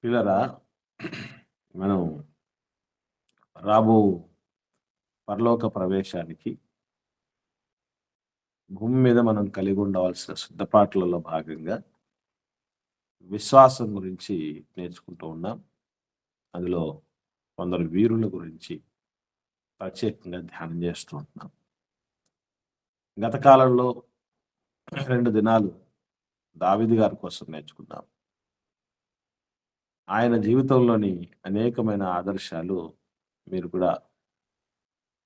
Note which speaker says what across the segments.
Speaker 1: పిల్లరా మనం రాబో పరలోక ప్రవేశానికి భూమి మీద మనం కలిగి ఉండవలసిన సిద్ధపాట్లలో భాగంగా విశ్వాసం గురించి నేర్చుకుంటూ ఉన్నాం. అందులో కొందరు వీరుల గురించి ప్రత్యేకంగా ధ్యానం చేస్తూ ఉంటున్నాం. గత కాలంలో 2 దినాలు దావీదు గారి కోసం నేర్చుకున్నాం. ఆయన జీవితంలోని అనేకమైన ఆదర్శాలు మీరు కూడా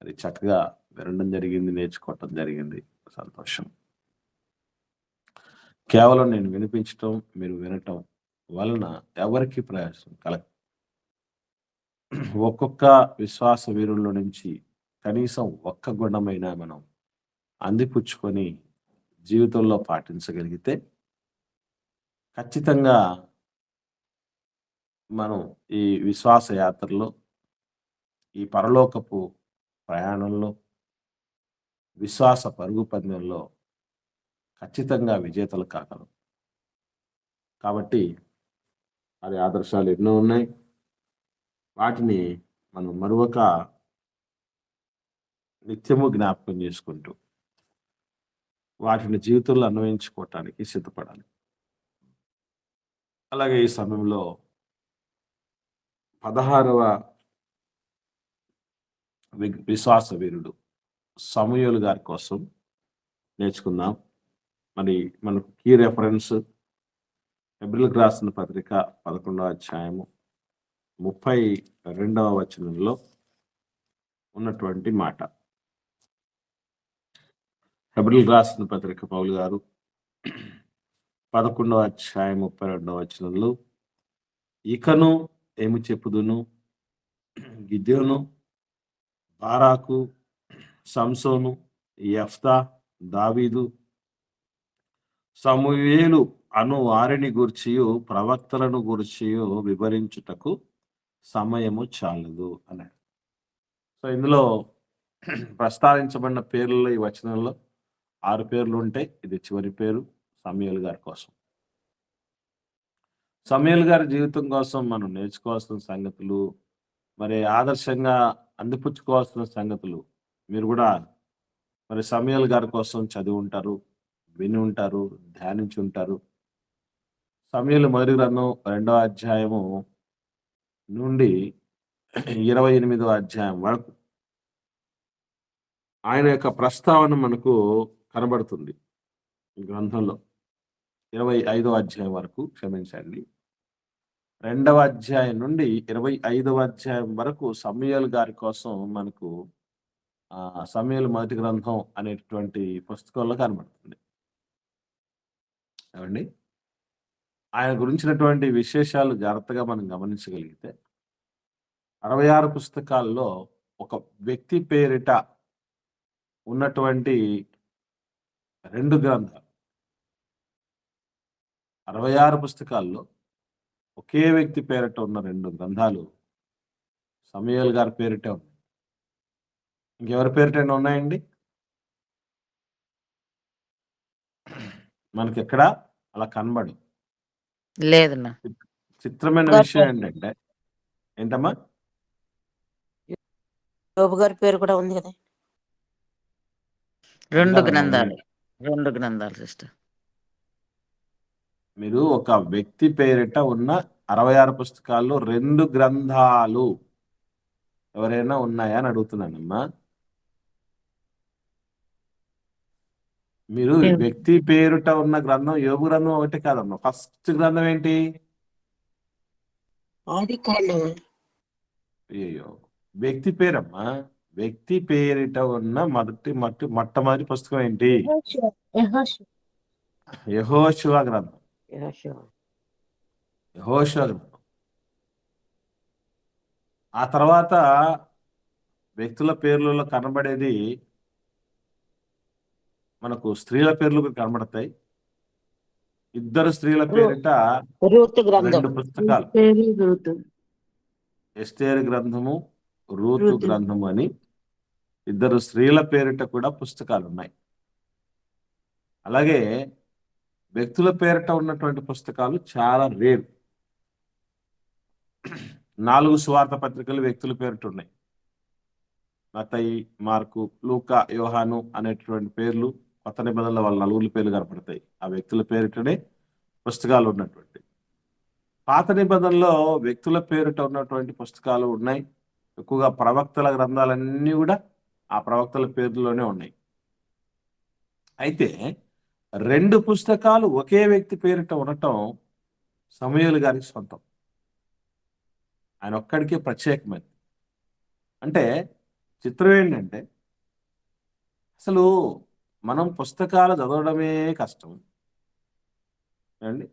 Speaker 1: అది చక్కగా వినడం జరిగింది, నేర్చుకోవటం జరిగింది. సంతోషం. కేవలం నేను వినిపించటం, మీరు వినటం వలన ఎవరికి ప్రయోజనం కలగ. ఒక్కొక్క విశ్వాస వీరుల నుంచి కనీసం ఒక్క గుణమైనా మనం అందిపుచ్చుకొని జీవితంలో పాటించగలిగితే ఖచ్చితంగా మనం ఈ విశ్వాస యాత్రలో, ఈ పరలోకపు ప్రయాణంలో, విశ్వాస పరుగు పందెంలో ఖచ్చితంగా విజేతలు కాగలం. కాబట్టి అది ఆదర్శాలు ఎన్నో ఉన్నాయి. వాటిని మనం మరొక నిత్యము జ్ఞాపకం చేసుకుంటూ వాటిని జీవితంలో అన్వయించుకోవటానికి సిద్ధపడాలి. అలాగే ఈ సమయంలో 16వ విశ్వాస వీరుడు సమూయేలు గారి కోసం నేర్చుకుందాం. మరి మనకు కీ రెఫరెన్స్ హెబ్రీయులకు రాసిన పత్రిక 11వ అధ్యాయము 32వ వచనంలో ఉన్నటువంటి మాట. హెబ్రీయులకు రాసిన పత్రిక పౌలు గారు 11వ అధ్యాయం 32వ వచనంలో, ఇకను ఏమి చెప్పుదును, గిద్యోను, బారాకు, సంసోను, యెఫ్తా, దావీదు, సమూయేలు అను వారిని గూర్చియు ప్రవక్తలను గూర్చియు వివరించుటకు సమయము చాలదు అన్నాడు. సో ఇందులో ప్రస్తావించబడిన పేర్లలో ఈ వచనంలో 6 పేర్లు ఉంటాయి. ఇది చివరి పేరు సమూయేలు గారి కోసం. సమూయేలు గారి జీవితం కోసం మనం నేర్చుకోవాల్సిన సంగతులు, మరి ఆదర్శంగా అందిపుచ్చుకోవాల్సిన సంగతులు మీరు కూడా మరి సమూయేలు గారి కోసం చదివి ఉంటారు, విని ఉంటారు, ధ్యానించి ఉంటారు. సమూయేలు మొదటి గ్రంథం 2వ అధ్యాయము నుండి 28వ అధ్యాయం వరకు ఆయన యొక్క ప్రస్తావన మనకు కనబడుతుంది ఈ గ్రంథంలో. 25వ అధ్యాయం వరకు, క్షమించండి, 2వ అధ్యాయం నుండి 25వ అధ్యాయం వరకు సమూయేలు గారి కోసం మనకు సమూయేలు మొదటి గ్రంథం అనేటువంటి పుస్తకంలో కనబడుతుంది. ఏమండి, ఆయన గురించినటువంటి విశేషాలు జాగ్రత్తగా మనం గమనించగలిగితే 66 పుస్తకాల్లో ఒక వ్యక్తి పేరిట ఉన్నటువంటి 2 గ్రంథాలు, 66 పుస్తకాల్లో ఒకే వ్యక్తి పేరిట ఉన్న 2 గ్రంథాలు సమూయేలు గారి పేరిటే ఉన్నాయి. ఇంకెవరి పేరిటైనా ఉన్నాయండి? మనకి ఎక్కడ అలా కనబడు.
Speaker 2: లేదన్నా.
Speaker 1: చిత్రమైన విషయం ఏంటంటే, ఏంటమ్మా?
Speaker 3: యోబు గారి పేరు కూడా ఉంది కదా.
Speaker 2: 2 గ్రంథాలు, 2 గ్రంథాలు సిస్టర్.
Speaker 1: మీరు ఒక వ్యక్తి పేరిట ఉన్న 66 పుస్తకాల్లో 2 గ్రంథాలు ఎవరైనా ఉన్నాయా అని అడుగుతున్నానమ్మా. మీరు వ్యక్తి పేరుట ఉన్న గ్రంథం యోబు గ్రంథం ఒకటి కాదమ్మా. ఫస్ట్ గ్రంథం ఏంటి? అయ్యో, వ్యక్తి పేరమ్మా. వ్యక్తి పేరిట ఉన్న మొట్టమొదటి పుస్తకం ఏంటి? యెహోషువ గ్రంథం. యెహోషువ గ్రంథం. ఆ తర్వాత వ్యక్తుల పేర్లలో కనబడేది మనకు స్త్రీల పేర్లు కనబడతాయి. 2 స్త్రీల పేరిట 2 పుస్తకాలు, ఎస్తేరు గ్రంథము, రూతు గ్రంథము అని 2 స్త్రీల పేరిట కూడా పుస్తకాలు ఉన్నాయి. అలాగే వ్యక్తుల పేరిట ఉన్నటువంటి పుస్తకాలు చాలా రేరు. 4 సువార్త పత్రికలు వ్యక్తుల పేరిట ఉన్నాయి. మత్తయి, మార్కు, లూకా, యోహాను అనేటువంటి పేర్లు కొత్త నిబంధనలో వాళ్ళ నలుగురి పేర్లు కనపడతాయి. ఆ వ్యక్తుల పేరిటనే పుస్తకాలు ఉన్నటువంటి. పాత నిబంధనలో వ్యక్తుల పేరిట ఉన్నటువంటి పుస్తకాలు ఉన్నాయి. ఎక్కువగా ప్రవక్తల గ్రంథాలన్నీ కూడా ఆ ప్రవక్తల పేర్లోనే ఉన్నాయి. అయితే 2 పుస్తకాలు ఒకే వ్యక్తి పేరిట ఉండటం సమూయేలు గారికి సొంతం. ఆయన ఒక్కడికే ప్రత్యేకమైనది. అంటే చిత్రం ఏంటంటే అసలు మనం పుస్తకాలు చదవడమే కష్టం అండి.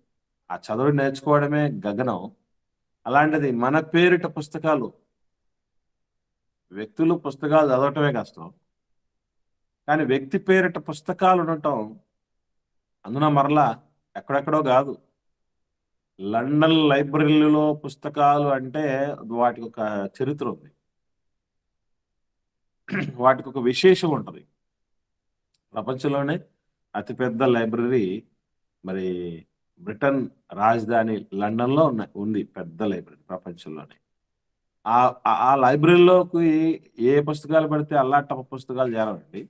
Speaker 1: ఆ చదువు నేర్చుకోవడమే గగనం. అలాంటిది మన పేరిట పుస్తకాలు, వ్యక్తులు పుస్తకాలు చదవటమే కష్టం. కానీ వ్యక్తి పేరిట పుస్తకాలు ఉండటం అందున మరలా ఎక్కడెక్కడో కాదు, లండన్ లైబ్రరీలో పుస్తకాలు అంటే వాటికి ఒక చరిత్ర ఉంది, వాటికి ఒక విశేషం ఉంటుంది. ప్రపంచంలోనే అతిపెద్ద లైబ్రరీ మరి బ్రిటన్ రాజధాని లండన్లో ఉంది పెద్ద లైబ్రరీ ప్రపంచంలోనే. ఆ లైబ్రరీలోకి ఏ పుస్తకాలు పడితే అల్లాటప్ప పుస్తకాలు చేరవండి.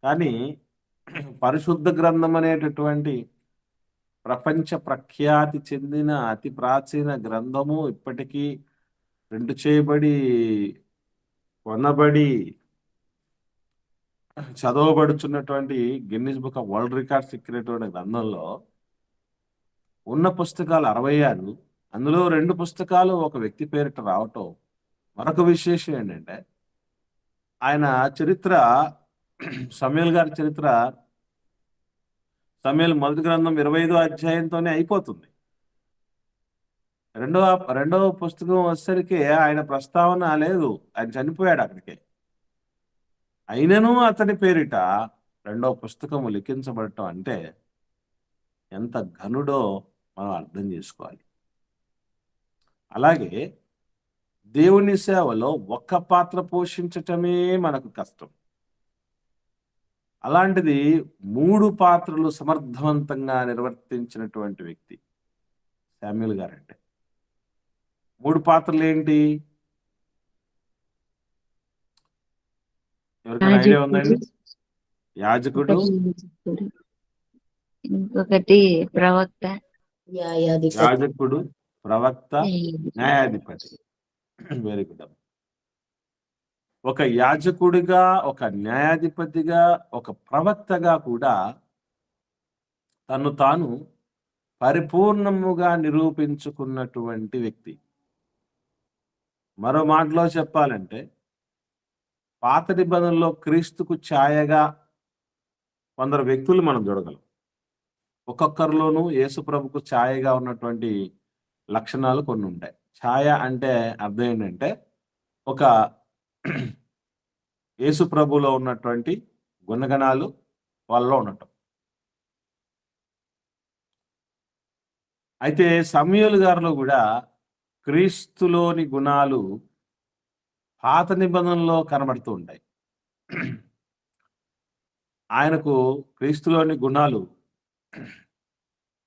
Speaker 1: కానీ పరిశుద్ధ గ్రంథం అనేటటువంటి ప్రపంచ ప్రఖ్యాతి చెందిన అతి ప్రాచీన గ్రంథము ఇప్పటికీ ప్రింట్ చేయబడి, కొనబడి, చదవబడుచున్నటువంటి Guinness book of world records ఎక్కినటువంటి గ్రంథంలో ఉన్న పుస్తకాలు 66. అందులో 2 పుస్తకాలు ఒక వ్యక్తి పేరిట రావటం మరొక విశేషం ఏంటంటే ఆయన చరిత్ర, సమూయేలు గారి చరిత్ర సమూయేలు మొదటి గ్రంథం 25వ అధ్యాయంతోనే అయిపోతుంది. రెండవ పుస్తకం వచ్చేసరికి ఆయన ప్రస్తావన లేదు, ఆయన చనిపోయాడు అక్కడికే. అయినను అతని పేరిట 2వ పుస్తకము లిఖించబడటం అంటే ఎంత ఘనుడో మనం అర్థం చేసుకోవాలి. అలాగే దేవుని సేవలో ఒక్క పాత్ర పోషించటమే మనకు కష్టం. అలాంటిది 3 పాత్రలు సమర్థవంతంగా నిర్వర్తించినటువంటి వ్యక్తి శామ్యూల్ గారంటే. 3 పాత్రలు ఏంటి? ఎవరికైనా ఐడియా ఉందండి? యాజకుడు,
Speaker 4: ఇంకొకటి ప్రవక్త,
Speaker 1: యాజకుడు, ప్రవక్త, న్యాయాధిపతి. Very good. ఒక యాజకుడిగా, ఒక న్యాయాధిపతిగా, ఒక ప్రవక్తగా కూడా తను తాను పరిపూర్ణముగా నిరూపించుకున్నటువంటి వ్యక్తి. మరో మాటలో చెప్పాలంటే పాత నిబంధనలో క్రీస్తుకు ఛాయగా కొందరు వ్యక్తులు మనం చూడగలం. ఒక్కొక్కరిలోనూ యేసు ప్రభుకు ఛాయగా ఉన్నటువంటి లక్షణాలు కొన్ని ఉంటాయి. ఛాయ అంటే అర్థం ఏంటంటే ఒక యేసు ప్రభులో ఉన్నటువంటి గుణగణాలు వాళ్ళలో ఉండటం. అయితే సమూయేలు గారిలో కూడా క్రీస్తులోని గుణాలు పాత నిబంధనలో కనబడుతూ ఉంటాయి. ఆయనకు క్రీస్తులోని గుణాలు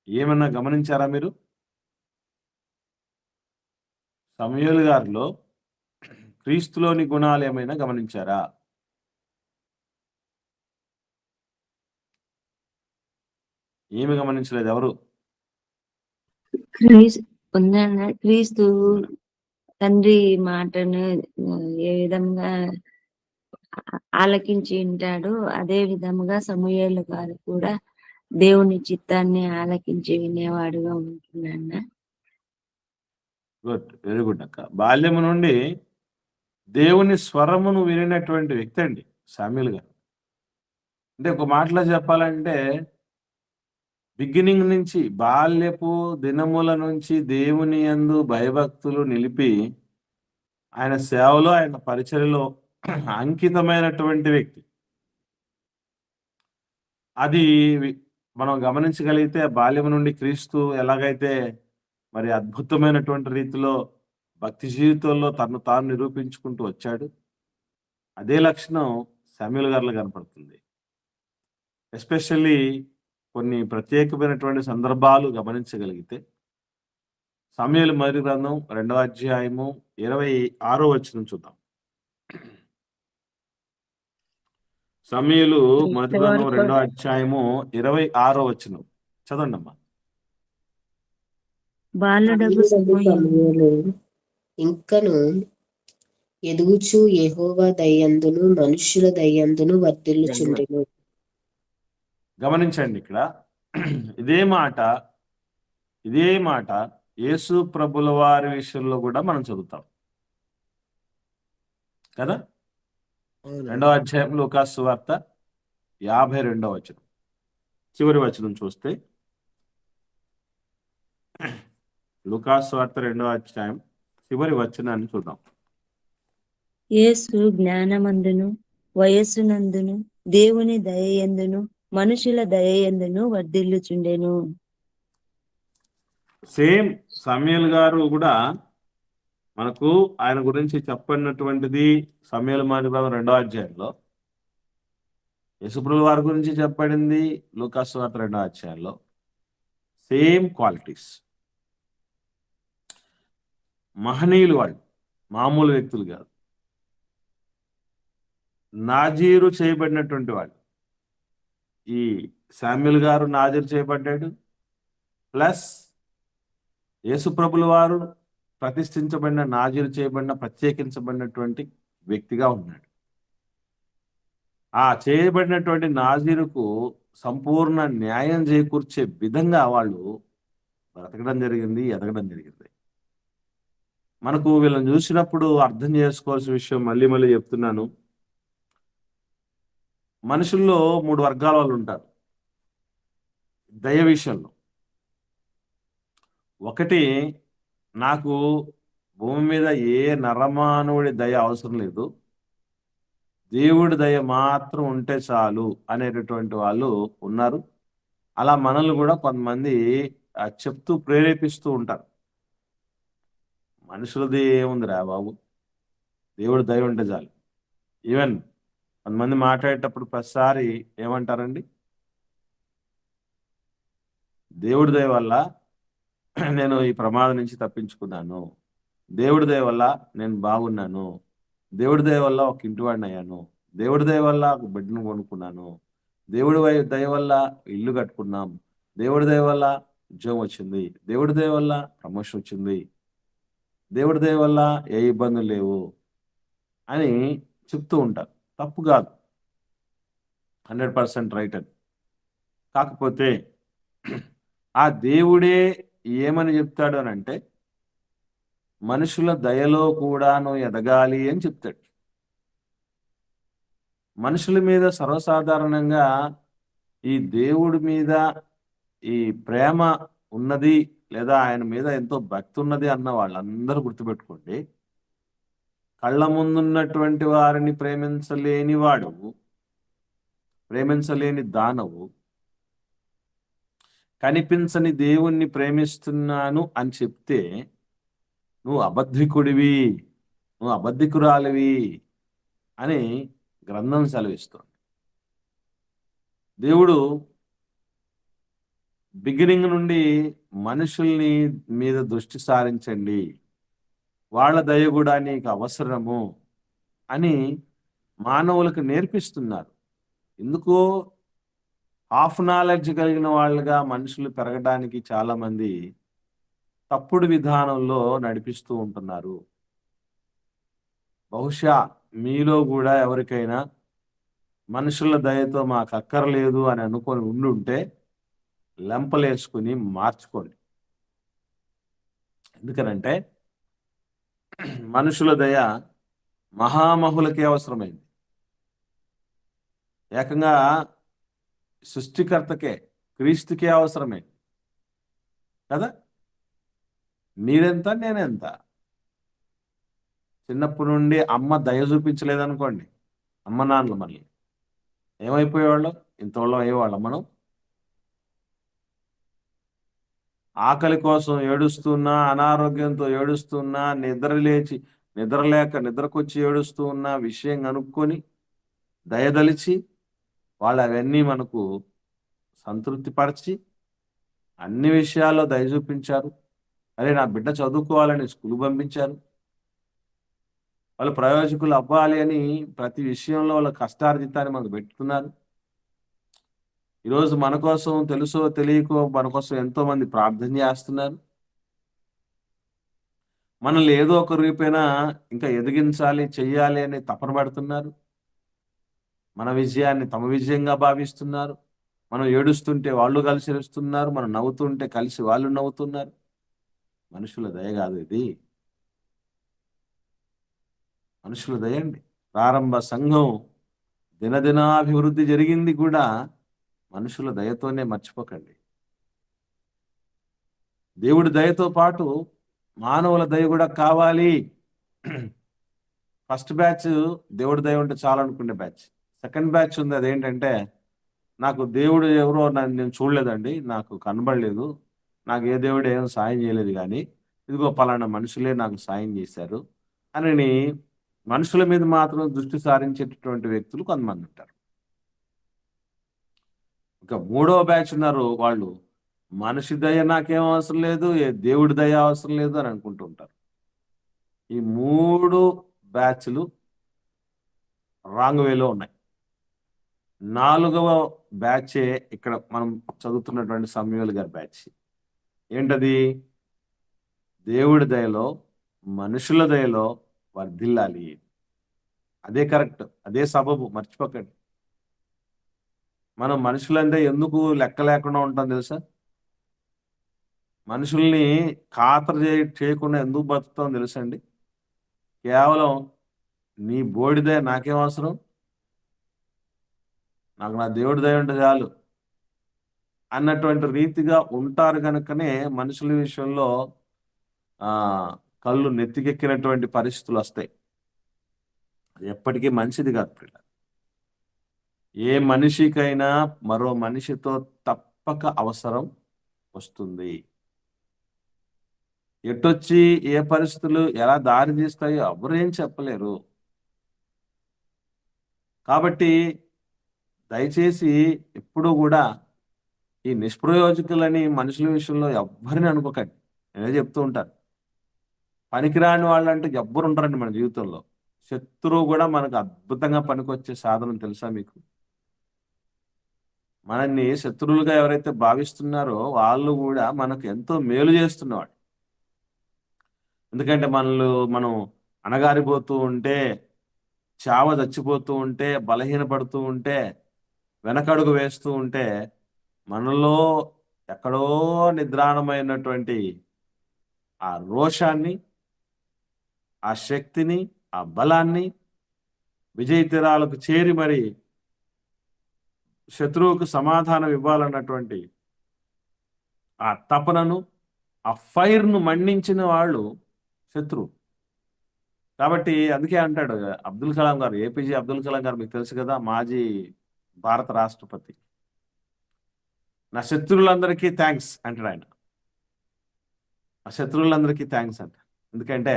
Speaker 1: ఏమన్నా గమనించారా మీరు? సమూయేలు గారిలో క్రీస్తులోని గుణాలు ఏమైనా గమనించారా? ఏమి గమనించలేదు ఎవరు?
Speaker 4: క్రీస్తు తండ్రి మాటను ఏ విధంగా ఆలకించి ఉంటాడు, అదే విధముగా సమూయేలు గారు కూడా దేవుని చిత్తాన్ని ఆలకించి వినేవాడుగా ఉంటున్నాడు.
Speaker 1: గుడ్, వెరీ గుడ్ అక్క. బాల్యము నుండి దేవుని స్వరమును వినినటువంటి వ్యక్తి అండి సమూయేలు గారు. అంటే ఒక మాటలో చెప్పాలంటే బిగినింగ్ నుంచి, బాల్యపు దినముల నుంచి దేవుని యందు భయభక్తులు నిలిపి ఆయన సేవలో, ఆయన పరిచర్యలో అంకితమైనటువంటి వ్యక్తి. అది మనం గమనించగలిగితే బాల్యం నుండి క్రీస్తు ఎలాగైతే మరి అద్భుతమైనటువంటి రీతిలో భక్తి జీవితంలో తను తాను నిరూపించుకుంటూ వచ్చాడు, అదే లక్షణం సమూయేలు గారిలో కనపడుతుంది. ఎస్పెషల్లీ కొన్ని ప్రత్యేకమైనటువంటి సందర్భాలు గమనించగలిగితే సమూయేలు మొదటి గ్రంథం 2వ అధ్యాయము 26వ వచనం చూద్దాం. సమూయేలు మొదటి గ్రంథం 2వ అధ్యాయము 26వ వచనం చదవండి అమ్మా.
Speaker 4: బాలుడగు సమూయేలు
Speaker 5: సమూయేలు ఇంకను ఎదుగుచు యెహోవా దయందును మనుష్యుల దయందును వర్ధిల్లుచుండెను.
Speaker 1: గమనించండి, ఇక్కడ ఇదే మాట యేసు ప్రభుల వారి విషయంలో కూడా మనం చదువుతాం కదా. 2వ అధ్యాయం లూకాసు వార్త 52వ వచనం చివరి వచనం చూస్తే, లూకాసు వార్త 2వ అధ్యాయం చివరి వచనాన్ని చూద్దాం.
Speaker 4: యేసు జ్ఞానమందును వయస్సునందును దేవుని దయయందును మనుషుల దయయందును వర్ధిల్లుచుండెను.
Speaker 1: సేమ్ సమూయేలు గారు కూడా మనకు ఆయన గురించి చెప్పినటువంటిది సమూయేలు మొదటి గ్రంథం 2వ అధ్యాయంలో, యేసుప్రభుల వారి గురించి చెప్పబడింది లూకాసు వార్త 2వ అధ్యాయంలో. Same qualities. మహనీయులు వాళ్ళు, మామూలు వ్యక్తులు కాదు. నాజీరు చేయబడినటువంటి వాళ్ళు. ఈ శామ్యూల్ గారు నాజీరు చేయబడ్డాడు, ప్లస్ యేసుప్రభుల వారు ప్రతిష్ఠించబడిన నాజీరు చేయబడిన ప్రత్యేకించబడినటువంటి వ్యక్తిగా ఉన్నాడు. ఆ చేయబడినటువంటి నాజీరుకు సంపూర్ణ న్యాయం చేకూర్చే విధంగా వాళ్ళు బ్రతకడం జరిగింది, ఎదగడం జరిగింది. మనకు వీళ్ళని చూసినప్పుడు అర్థం చేసుకోవాల్సిన విషయం మళ్ళీ మళ్ళీ చెప్తున్నాను. మనుషుల్లో 3 వర్గాల వాళ్ళు ఉంటారు దయ విషయంలో. ఒకటి, నాకు భూమి మీద ఏ నరమానవుడి దయ అవసరం లేదు, దేవుడి దయ మాత్రం ఉంటే చాలు అనేటటువంటి వాళ్ళు ఉన్నారు. అలా మనల్ని కూడా కొంతమంది చెప్తూ ప్రేరేపిస్తూ ఉంటారు. మనుషులది ఏముందిరా బాబు, దేవుడి దయ ఉంటే చాలు. ఈవెన్ కొంతమంది మాట్లాడేటప్పుడు ప్రతిసారి ఏమంటారండి, దేవుడి దయ వల్ల నేను ఈ ప్రమాదం నుంచి తప్పించుకున్నాను, దేవుడి దయ వల్ల నేను బాగున్నాను, దేవుడి దయ వల్ల ఒక ఇంటివాడిని అయ్యాను, దేవుడి దయ వల్ల ఒక బిడ్డను కొనుక్కున్నాను, దేవుడి దయ వల్ల ఇల్లు కట్టుకున్నాం, దేవుడి దయ వల్ల ఉద్యోగం వచ్చింది, దేవుడి దయ వల్ల ప్రమోషన్ వచ్చింది, దేవుడి దయ వల్ల ఏ ఇబ్బందులు లేవు అని చెప్తూ ఉంటారు. తప్పు కాదు, 100% రైట్ అని. కాకపోతే ఆ దేవుడే ఏమని చెప్తాడు అని అంటే, మనుషుల దయలో కూడా నువ్వు ఎదగాలి అని చెప్తాడు. మనుషుల మీద సర్వసాధారణంగా ఈ దేవుడి మీద ఈ ప్రేమ ఉన్నది లేదా ఆయన మీద ఎంతో భక్తి ఉన్నది అన్న వాళ్ళందరూ గుర్తుపెట్టుకోండి, కళ్ళ ముందున్నటువంటి వారిని ప్రేమించలేని వాడు, ప్రేమించలేని దానవు, కనిపించని దేవుణ్ణి ప్రేమిస్తున్నాను అని చెప్తే నువ్వు అబద్ధికుడివి, నువ్వు అబద్ధికురాలివి అని గ్రంథం సెలవిస్తుంది. దేవుడు బిగినింగ్ నుండి మనుషుల్ని మీద దృష్టి సారించండి, వాళ్ళ దయ కూడా నీకు అవసరము అని మానవులకు నేర్పిస్తున్నారు. ఎందుకో హాఫ్ నాలెడ్జ్ కలిగిన వాళ్ళుగా మనుషులు పెరగడానికి చాలా మంది తప్పుడు విధానంలో నడిపిస్తూ ఉంటున్నారు. బహుశా మీలో కూడా ఎవరికైనా మనుషుల దయతో మాకు అక్కర్లేదు అని అనుకొని ఉండుంటే లెంపలేసుకుని మార్చుకోండి. ఎందుకనంటే మనుషుల దయ మహామహులకే అవసరమైంది. ఏకంగా సృష్టికర్తకే, క్రీస్తుకే అవసరమైంది కదా. మీరెంత నేనెంత. చిన్నప్పటి నుండి అమ్మ దయ చూపించలేదనుకోండి, అమ్మ నాన్నలు మళ్ళీ ఏమైపోయేవాళ్ళు, ఇంతోళ్ళం అయ్యేవాళ్ళం మనం. ఆకలి కోసం ఏడుస్తున్నా, అనారోగ్యంతో ఏడుస్తున్నా, నిద్రకొచ్చి ఏడుస్తూ ఉన్న విషయం కనుక్కొని దయదలిచి వాళ్ళు అవన్నీ మనకు సంతృప్తిపరిచి అన్ని విషయాల్లో దయ చూపించారు. అరే నా బిడ్డ చదువుకోవాలని స్కూల్ పంపించారు. వాళ్ళు ప్రయోజకులు అవ్వాలి అని ప్రతి విషయంలో వాళ్ళ కష్టార్జితాన్ని మనకు పెట్టుకున్నారు. ఈరోజు మన కోసం తెలుసో తెలియకో మన కోసం ఎంతో మంది ప్రార్థన చేస్తున్నారు. మనల్ని ఏదో ఒక రూపేణ ఇంకా ఎదిగించాలి, చెయ్యాలి అని తపన పడుతున్నారు. మన విజయాన్ని తమ విజయంగా భావిస్తున్నారు. మనం ఏడుస్తుంటే వాళ్ళు కలిసి ఏడుస్తున్నారు. మనం నవ్వుతుంటే కలిసి వాళ్ళు నవ్వుతున్నారు. మనుషుల దయ కాదు ఇది, మనుషుల దయ అండి. ప్రారంభ సంఘం దినదినాభివృద్ధి జరిగింది కూడా మనుషుల దయతోనే, మర్చిపోకండి. దేవుడి దయతో పాటు మానవుల దయ కూడా కావాలి. ఫస్ట్ బ్యాచ్ దేవుడి దయ ఉంటే చాలు అనుకునే బ్యాచ్. సెకండ్ బ్యాచ్ ఉంది, అదేంటంటే నాకు దేవుడు ఎవరో నేను చూడలేదండి, నాకు కనబడలేదు, నాకు ఏ దేవుడు ఏం సాయం చేయలేదు, కానీ ఇదిగో పలానా మనుషులే నాకు సాయం చేశారు అని మనుషుల మీద మాత్రం దృష్టి సారించేటటువంటి వ్యక్తులు కొంతమంది ఉంటారు. ఇంకా మూడవ బ్యాచ్ ఉన్నారు, వాళ్ళు మనిషి దయ నాకేం అవసరం లేదు, ఏ దేవుడి దయ అవసరం లేదు అని అనుకుంటూ ఉంటారు. ఈ 3 బ్యాచ్లు రాంగ్ వేలో ఉన్నాయి. 4వ బ్యాచే ఇక్కడ మనం చదువుతున్నటువంటి సమూయేలు గారి బ్యాచ్. ఏంటది? దేవుడి దయలో, మనుషుల దయలో వర్ధిల్లాలి. అదే కరెక్ట్, అదే సబబు, మర్చిపోకండి. మనం మనుషులంటే ఎందుకు లెక్క లేకుండా ఉంటాం తెలుసా? మనుషుల్ని ఖాతరు చేయకుండా ఎందుకు బతుకుతాం తెలుసా అండి? కేవలం నీ బోడి దయ నాకేం అవసరం, నాకు నా దేవుడి దయ ఉంటే చాలు అన్నటువంటి రీతిగా ఉంటారు కనుకనే మనుషుల విషయంలో కళ్ళు నెత్తికెక్కినటువంటి పరిస్థితులు వస్తాయి. అది ఎప్పటికీ మంచిది కాదు పిల్ల. ఏ మనిషికైనా మరో మనిషితో తప్పక అవసరం వస్తుంది. ఎటొచ్చి ఏ పరిస్థితులు ఎలా దారి తీస్తాయో ఎవరు ఏం చెప్పలేరు. కాబట్టి దయచేసి ఎప్పుడూ కూడా ఈ నిష్ప్రయోజకులని మనుషుల విషయంలో ఎవ్వరిని అనుకోకండి. నేనే చెప్తూ ఉంటాను, పనికిరాని వాళ్ళు అంటే ఎవ్వరు ఉంటారండి మన జీవితంలో. శత్రువు కూడా మనకు అద్భుతంగా పనికొచ్చే సాధనం తెలుసా మీకు? మనల్ని శత్రువులుగా ఎవరైతే భావిస్తున్నారో వాళ్ళు కూడా మనకు ఎంతో మేలు చేస్తున్నవాడు. ఎందుకంటే మనం అణగారిపోతూ ఉంటే, చావ చచ్చిపోతూ ఉంటే, బలహీనపడుతూ ఉంటే, వెనకడుగు వేస్తూ ఉంటే, మనలో ఎక్కడో నిద్రాణమైనటువంటి ఆ రోషాన్ని, ఆ శక్తిని, ఆ బలాన్ని విజయ తీరాలకు చేరి మరి శత్రువుకు సమాధానం ఇవ్వాలన్నటువంటి ఆ తపనను, ఆ ఫైర్ను మండించిన వాళ్ళు శత్రువు. కాబట్టి అందుకే అంటాడు అబ్దుల్ కలాం గారు, ఏపీజే అబ్దుల్ కలాం గారు, మీకు తెలుసు కదా, మాజీ భారత రాష్ట్రపతి. నా శత్రువులందరికీ థ్యాంక్స్ అంటాడు ఆయన. ఆ శత్రువులందరికీ థ్యాంక్స్ అంట. ఎందుకంటే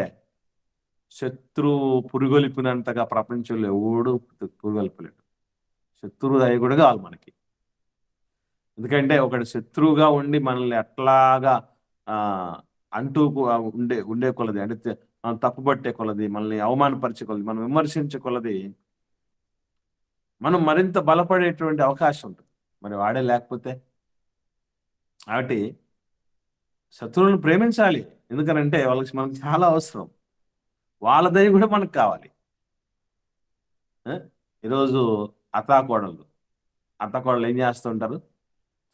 Speaker 1: శత్రువు పురుగొలిపినంతగా ప్రపంచంలో ఎవడు పురుగొల్పలేడు. శత్రువు దయ కూడా కావాలి మనకి. ఎందుకంటే ఒకటి శత్రువుగా ఉండి మనల్ని అట్లాగా అంటూ ఉండే కొలది, అంటే మనం తప్పుపట్టే కొలది, మనల్ని అవమానపరిచే కొలది, మనం విమర్శించే కొలది మనం మరింత బలపడేటువంటి అవకాశం ఉంటుంది. మరి వాడే లేకపోతే. కాబట్టి శత్రువులను ప్రేమించాలి. ఎందుకనంటే మనకు చాలా అవసరం. వాళ్ళ దయ కూడా మనకు కావాలి. ఈరోజు అత్తాకోడలు ఏం చేస్తూ ఉంటారు?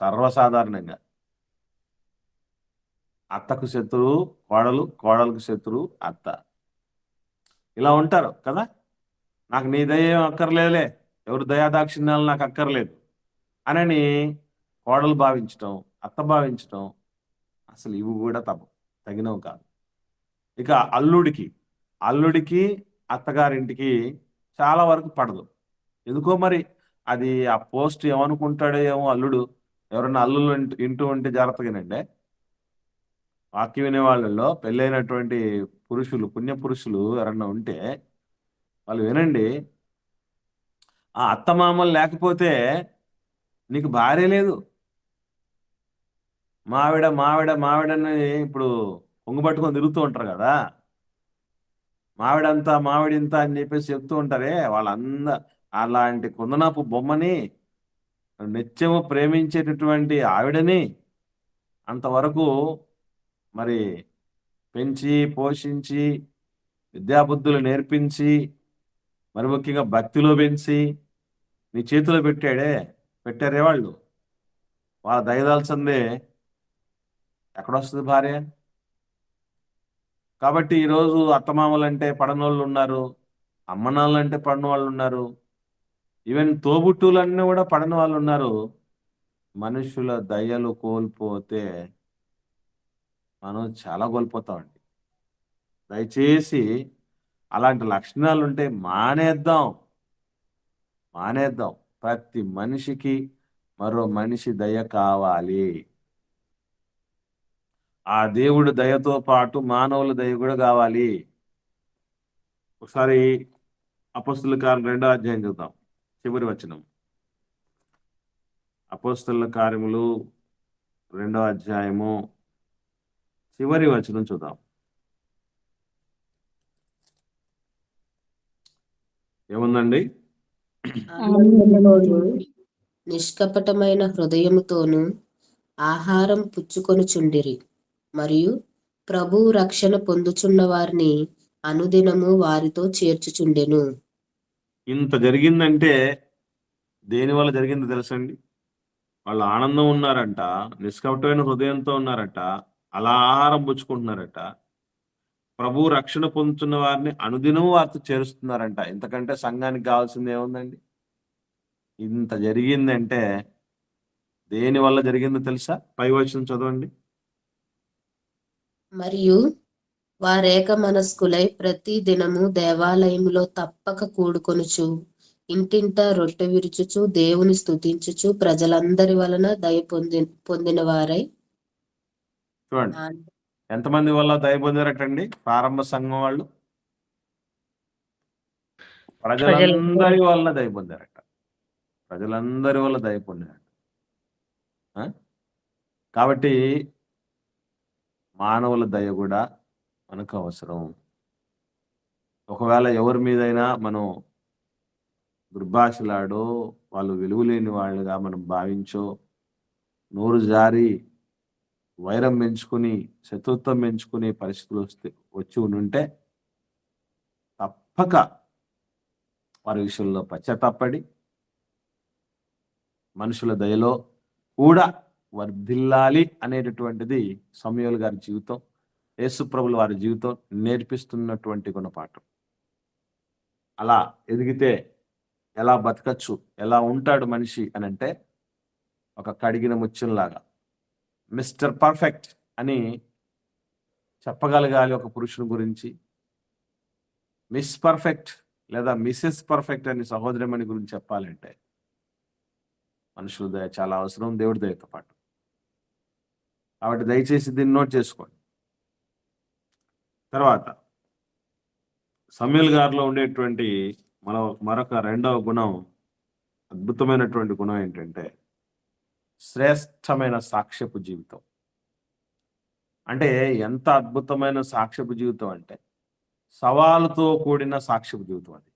Speaker 1: సర్వసాధారణంగా అత్తకు శత్రువు కోడలు, కోడలకు శత్రువు అత్త, ఇలా ఉంటారు కదా. నాకు నీ దయ ఏం అక్కర్లేదులే, ఎవరు దయాదాక్షిణ్యాలు నాకు అక్కర్లేదు అని కోడలు భావించటం, అత్త భావించటం, అసలు ఇవి కూడా తగినవి కాదు. ఇక అల్లుడికి అత్తగారింటికి చాలా వరకు పడదు. ఎందుకో మరి అది ఆ పోస్ట్ ఏమనుకుంటాడో ఏమో అల్లుడు. ఎవరన్నా అల్లుళ్ళు ఇంటూ ఉంటే జాగ్రత్తగానండి. వాక్యం వినే వాళ్ళల్లో పెళ్ళైనటువంటి పుణ్య పురుషులు ఎవరన్నా ఉంటే వాళ్ళు వినండి. ఆ అత్తమామలు లేకపోతే నీకు భార్య లేదు. మావిడని ఇప్పుడు పొంగు పట్టుకొని తిరుగుతూ ఉంటారు కదా, మావిడంతా మావిడింత అని చెప్పేసి చెప్తూ ఉంటారే అలాంటి కుందనపు బొమ్మని, నిత్యము ప్రేమించేటటువంటి ఆవిడని అంతవరకు మరి పెంచి పోషించి విద్యాబుద్ధులు నేర్పించి మరి ముఖ్యంగా భక్తిలో పెంచి నీ చేతిలో పెట్టారే వాళ్ళు దయదాల్సిందే ఎక్కడొస్తుంది భార్య? కాబట్టి ఈరోజు అత్తమామలంటే పడనోళ్ళు ఉన్నారు, అమ్మనాళ్ళంటే పడని వాళ్ళు ఉన్నారు, ఈవెన్ తోబుట్టువులన్నీ కూడా పడని వాళ్ళు ఉన్నారు. మనుషుల దయలు కోల్పోతే మనం చాలా కోల్పోతామండి. దయచేసి అలాంటి లక్షణాలు ఉంటే మానేద్దాం. ప్రతి మనిషికి మరో మనిషి దయ కావాలి. ఆ దేవుడి దయతో పాటు మానవుల దయ కూడా కావాలి. ఒకసారి అపోస్తలుల కార్యం 2వ అధ్యాయం చూద్దాం, చివరి వచనం. అపోస్తలుల కార్యములు 2వ అధ్యాయము చివరి వచనం చూద్దాం. ఏముందండి?
Speaker 5: ఆనందముతోను నిష్కపటమైన హృదయముతోను ఆహారం పుచ్చుకొనుచుండిరి, మరియు ప్రభు రక్షణ పొందుచున్న వారిని అనుదినము వారితో చేర్చుచుండెను.
Speaker 1: ఇంత జరిగిందంటే దేని వల్ల జరిగిందో తెలుసండి? వాళ్ళు ఆనందం ఉన్నారంట, నిష్కపటమైన హృదయంతో ఉన్నారట, అలా ఆహారం పుచ్చుకుంటున్నారట, ప్రభు రక్షణ పొందుతున్న వారిని అనుదినం వారితో చేరుస్తున్నారంట. ఇంతకంటే సంఘానికి కావాల్సింది ఏముందండి? ఇంత జరిగిందంటే దేని వల్ల జరిగిందో తెలుసా? పై వచనం చదవండి.
Speaker 5: మరియు వారేక మనస్కులై ప్రతి దినము దేవాలయములో తప్పక కూడుకొనుచు ఇంటింట రొట్టె విరుచుచు దేవుని స్తుతించుచు ప్రజలందరి వలన దయ పొందిన వారై.
Speaker 1: చూడండి ఎంతమంది వల్ల దయ పొందారటండి ప్రారంభ సంఘం వాళ్ళు? ప్రజలందరి వల్ల దయ పొందారట. ప్రజలందరి వల్ల దయ పొందారట. కాబట్టి మానవుల దయ కూడా మనకు అవసరం. ఒకవేళ ఎవరి మీదైనా మనం దుర్భాషలాడో, వాళ్ళు విలువలేని వాళ్ళుగా మనం భావించో, నోరు జారి వైరం పెంచుకుని శత్రుత్వం పెంచుకునే పరిస్థితులు వచ్చి ఉంటే తప్పక వారి విషయంలో పశ్చాత్తాపడి మనుషుల దయలో కూడా వర్ధిల్లాలి అనేటటువంటిది సమూయేలు గారి జీవితం, యేసుప్రభుల వారి జీవితం నేర్పిస్తున్నటువంటి గుణపాఠం. అలా ఎదిగితే ఎలా బతకచ్చు, ఎలా ఉంటాడు మనిషి అని అంటే ఒక కడిగిన ముత్యంలాగా మిస్టర్ పర్ఫెక్ట్ అని చెప్పగలగాలి ఒక పురుషుని గురించి. మిస్ పర్ఫెక్ట్ లేదా మిసెస్ పర్ఫెక్ట్ అని సహోదరమణి గురించి చెప్పాలంటే మనుషుల దయ చాలా అవసరం, దేవుడి దయతో పాటు. కాబట్టి దయచేసి దీన్ని నోట్ చేసుకోండి. తర్వాత సమూయేలు గారిలో ఉండేటువంటి మరొక రెండవ గుణం, అద్భుతమైనటువంటి గుణం ఏంటంటే శ్రేష్టమైన సాక్ష్యపు జీవితం. అంటే ఎంత అద్భుతమైన సాక్ష్యపు జీవితం అంటే సవాలుతో కూడిన సాక్ష్యపు జీవితం. అది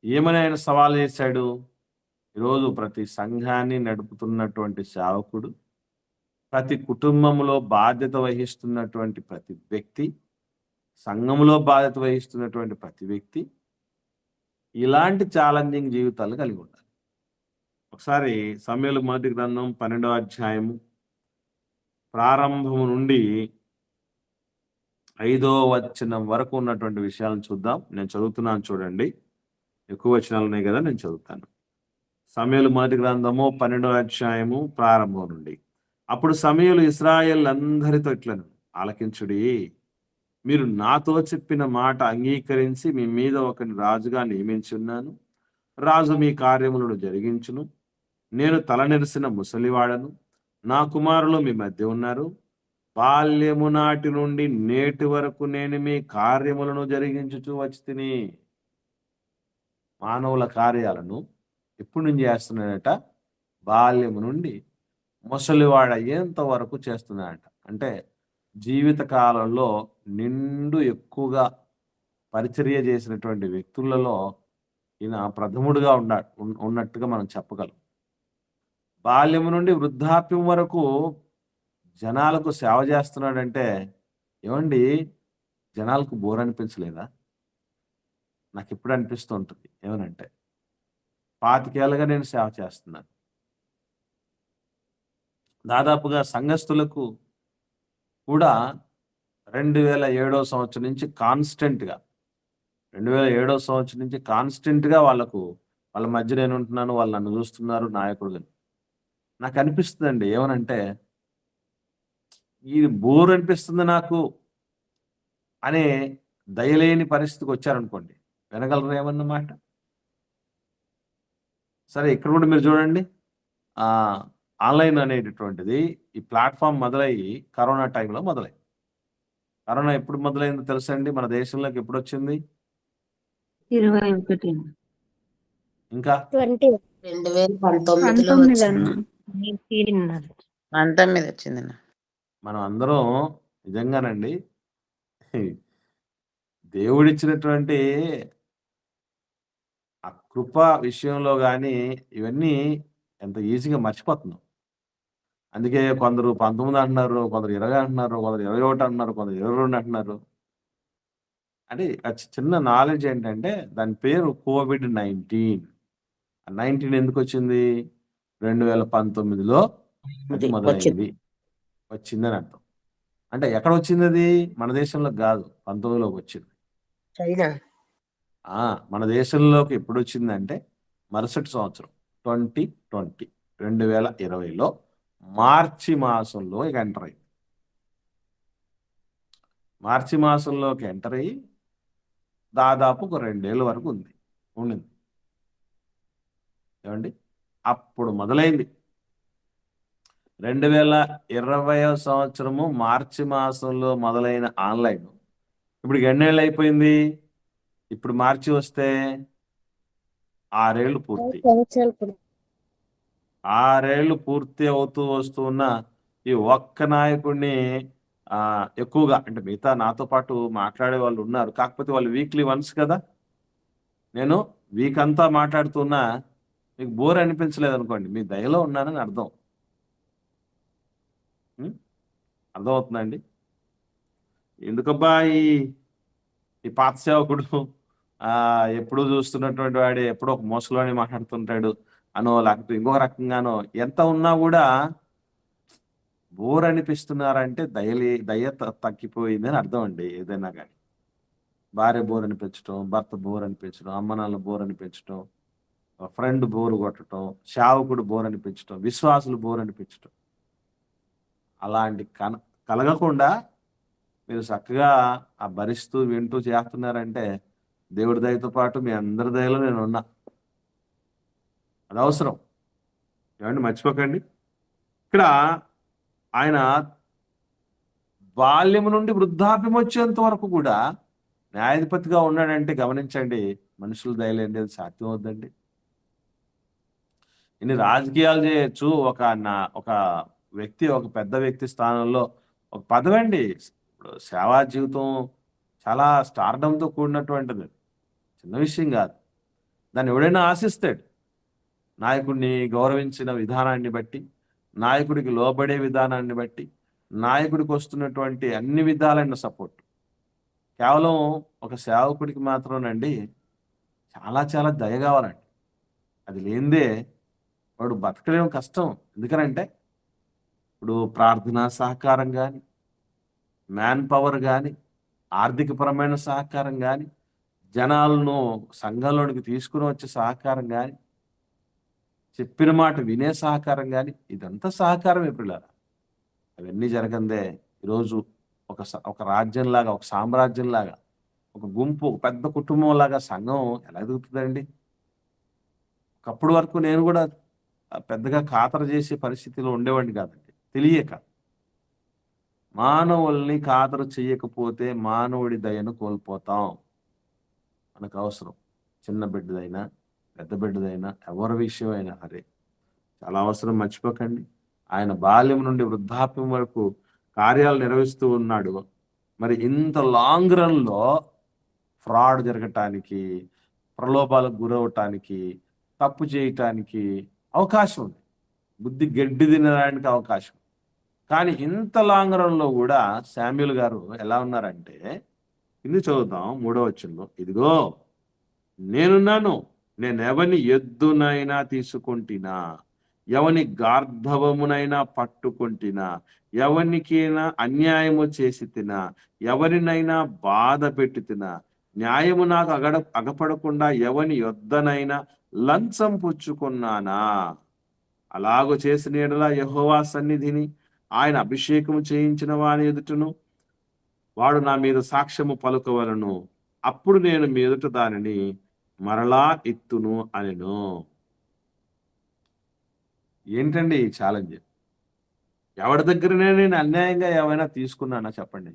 Speaker 1: ఏమని ఆయన సవాలు చేశాడు? ఈరోజు ప్రతి సంఘాన్ని నడుపుతున్నటువంటి సేవకుడు, ప్రతి కుటుంబంలో బాధ్యత వహిస్తున్నటువంటి ప్రతి వ్యక్తి, సంఘంలో బాధ్యత వహిస్తున్నటువంటి ప్రతి వ్యక్తి ఇలాంటి ఛాలెంజింగ్ జీవితాలు కలిగి ఉండాలి. ఒకసారి సమూయేలు మొదటి గ్రంథం 12వ అధ్యాయము ప్రారంభము నుండి 5వ వచనం వరకు ఉన్నటువంటి విషయాలను చూద్దాం. నేను చదువుతున్నాను, చూడండి. ఎక్కువ వచనాలు ఉన్నాయి కదా, నేను చదువుతాను. సమూయేలు మొదటి గ్రంథము 12వ అధ్యాయము ప్రారంభం నుండి. అప్పుడు సమూయేలు ఇశ్రాయేలు అందరితో ఇట్లను, ఆలకించుడి, మీరు నాతో చెప్పిన మాట అంగీకరించి మీ మీద ఒకరిని రాజుగా నియమించున్నాను. రాజు మీ కార్యములను జరిగించును. నేను తలనెరిసిన ముసలివాడను, నా కుమారులు మీ మధ్య ఉన్నారు. బాల్యము నాటి నుండి నేటి వరకు నేను మీ కార్యములను జరిగించుచూ వచ్చితిని. మానవుల కార్యాలను ఎప్పుడు నుంచి చేస్తున్నాడట? బాల్యము నుండి ముసలివాడ అయ్యేంత వరకు చేస్తున్నాడట. అంటే జీవిత కాలంలో నిండు ఎక్కువగా పరిచర్య చేసినటువంటి వ్యక్తులలో ఈయన ప్రథముడుగా ఉన్నట్టుగా మనం చెప్పగలం. బాల్యం నుండి వృద్ధాప్యం వరకు జనాలకు సేవ చేస్తున్నాడంటే ఏమండి, జనాలకు బోర్ అనిపించలేదా? నాకు ఇప్పుడు అనిపిస్తూ ఉంటుంది. ఏమనంటే 25 ఏళ్ళుగా నేను సేవ చేస్తున్నాను. దాదాపుగా సంఘస్థులకు కూడా 2007 సంవత్సరం నుంచి కాన్స్టెంట్గా 2007 సంవత్సరం నుంచి కాన్స్టెంట్గా వాళ్ళ మధ్య నేను ఉంటున్నాను, వాళ్ళు నన్ను చూస్తున్నారు నాయకుడు. నాకు అనిపిస్తుందండి ఏమనంటే, ఇది బోర్ అనిపిస్తుంది నాకు అనే దయలేని పరిస్థితికి వచ్చారనుకోండి, వినగలరు ఏమన్నమాట? సరే, ఇక్కడ కూడా మీరు చూడండి, ఆన్లైన్ అనేటటువంటిది ఈ ప్లాట్ఫామ్ మొదలయ్యి కరోనా టైంలో మొదలైంది. కరోనా ఎప్పుడు మొదలైందో తెలుసండి? మన దేశంలోకి ఎప్పుడు వచ్చింది?
Speaker 4: 21
Speaker 1: ఇంకా
Speaker 5: 2019లో వచ్చింది.
Speaker 2: 19 వచ్చిందన్న.
Speaker 1: మనం అందరం నిజంగానండి దేవుడిచ్చినటువంటి ఆ కృప విషయంలో కానీ ఇవన్నీ ఎంత ఈజీగా మర్చిపోతున్నాం. అందుకే కొందరు 19 అంటున్నారు, కొందరు 20 అంటున్నారు, కొందరు 21 అంటున్నారు, కొందరు 22 అంటున్నారు. అంటే చిన్న నాలెడ్జ్ ఏంటంటే దాని పేరు కోవిడ్-19. 19 ఎందుకు వచ్చింది? 2019లో మొదలైంది, వచ్చిందని అర్థం. అంటే ఎక్కడ వచ్చింది అది? మన దేశంలో కాదు, 19లోకి వచ్చింది. మన దేశంలోకి ఎప్పుడు వచ్చిందంటే మరుసటి సంవత్సరం 2020లో మార్చి మాసంలో ఎంటర్ అయింది. మార్చి మాసంలోకి ఎంటర్ అయ్యి దాదాపు ఒక 2 ఏళ్ళ వరకు ఉండింది. ఏమండి, అప్పుడు మొదలైంది 2020 సంవత్సరము మార్చి మాసంలో మొదలైన ఆన్లైన్. ఇప్పుడు ఎన్నేళ్ళు అయిపోయింది? ఇప్పుడు మార్చి వస్తే 6 ఏళ్ళు పూర్తి. 6 ఏళ్ళు పూర్తి అవుతూ వస్తున్న ఈ ఒక్క నాయకుడిని ఎక్కువగా, అంటే మిగతా నాతో పాటు మాట్లాడే వాళ్ళు ఉన్నారు, కాకపోతే వాళ్ళు వీక్లీ వన్స్ కదా. నేను వీక్ అంతా మాట్లాడుతున్నా మీకు బోర్ అనిపించలేదు అనుకోండి, మీ దయలో ఉన్నానని అర్థం. అర్థమవుతుందండి? ఎందుకబ్బా ఈ పాత సేవకుడు ఎప్పుడూ చూస్తున్నటువంటి వాడే ఎప్పుడో ఒక మోసలోనే మాట్లాడుతుంటాడు అనో, లేకపోతే ఇంకొక రకంగానో ఎంత ఉన్నా కూడా బోర్ అనిపిస్తున్నారంటే దయ తగ్గిపోయిందని అర్థం అండి. ఏదైనా కానీ భార్య బోర్ అనిపించడం, భర్త బోర్ అనిపించడం, అమ్మ నాన్న బోర్ అనిపించడం, ఫ్రెండ్ బోర్ కొట్టడం, సేవకుడు బోర్ అనిపించడం, విశ్వాసులు బోర్ అనిపించడం, అలాంటి కలగకుండా మీరు చక్కగా భరిస్తూ వింటూ చేస్తున్నారంటే దేవుడి దయతో పాటు మీ అందరి దయలో నేను ఉన్నా. అది అవసరం. ఏమండి, మర్చిపోకండి. ఇక్కడ ఆయన బాల్యం నుండి వృద్ధాప్యం వచ్చేంత వరకు కూడా న్యాయాధిపతిగా ఉన్నాడంటే గమనించండి, మనుషుల దయలేండి, అది సాధ్యం అవుద్దండి. ఇన్ని రాజకీయాలు చేయొచ్చు, ఒక వ్యక్తి, ఒక పెద్ద వ్యక్తి స్థానంలో ఒక పదవి అండి. ఇప్పుడు సేవా జీవితం చాలా స్టార్డంతో కూడినటువంటిది, చిన్న విషయం కాదు. దాన్ని ఎవడైనా ఆశిస్తాడు. నాయకుడిని గౌరవించిన విధానాన్ని బట్టి, నాయకుడికి లోబడే విధానాన్ని బట్టి, నాయకుడికి వస్తున్నటువంటి అన్ని విధాలైన సపోర్ట్. కేవలం ఒక సేవకుడికి మాత్రమేనండి చాలా చాలా దయ కావాలండి. అది లేనిదే వాడు బతకలేం, కష్టం. ఎందుకనంటే ఇప్పుడు ప్రార్థనా సహకారం కానీ, మ్యాన్ పవర్ కానీ, ఆర్థికపరమైన సహకారం కానీ, జనాలను సంఘంలోనికి తీసుకుని వచ్చే సహకారం కానీ, చెప్పిన మాట వినే సహకారం కానీ, ఇదంతా సహకారం పిల్లరా. అవన్నీ జరగందే ఈరోజు ఒక రాజ్యంలాగా, ఒక సామ్రాజ్యంలాగా, ఒక గుంపు, ఒక పెద్ద కుటుంబం లాగా సంఘం ఎలా ఎదుగుతుందండి? ఒకప్పుడు వరకు నేను కూడా పెద్దగా ఖాతర చేసే పరిస్థితిలో ఉండేవాడిని కాదండి, తెలియక. మానవుల్ని ఖాతరు చేయకపోతే మానవుడి దయను కోల్పోతాం. మనకు అవసరం, చిన్న బిడ్డదైనా పెద్ద బిడ్డదైనా ఎవరి విషయం అయినా సరే చాలా అవసరం. మర్చిపోకండి, ఆయన బాల్యం నుండి వృద్ధాప్యం వరకు కార్యాలు నిర్వహిస్తూ ఉన్నాడు. మరి ఇంత లాంగ్ రన్లో ఫ్రాడ్ జరగటానికి, ప్రలోభాలకు గురవటానికి, తప్పు చేయటానికి అవకాశం ఉంది. బుద్ధి గడ్డి తినడానికి అవకాశం. కానీ ఇంత లాంగ్ రన్లో కూడా శామ్యూల్ గారు ఎలా ఉన్నారంటే, ఇది చదువుతాం 3వ వచనంలో, ఇదిగో నేనున్నాను, నేను ఎవని ఎద్దునైనా తీసుకొంటినా, ఎవని గార్ధవమునైనా పట్టుకొంటినా, ఎవనికైనా అన్యాయము చేసి తినా, ఎవరినైనా బాధ పెట్టి తినా, న్యాయము నాకు అగపడకుండా ఎవని యొద్దనైనా లంచం పుచ్చుకున్నానా, అలాగూ చేసిన యెడల యెహోవా సన్నిధిని ఆయన అభిషేకము చేయించిన వాని ఎదుటను వాడు నా మీద సాక్ష్యము పలుకవలను, అప్పుడు నేను మీ ఎదుట దానిని మరలా ఎత్తును అనెను. ఏంటండి ఈ ఛాలెంజ్? ఎవరి దగ్గరనే నేను అన్యాయంగా ఏమైనా తీసుకున్నానా చెప్పండి?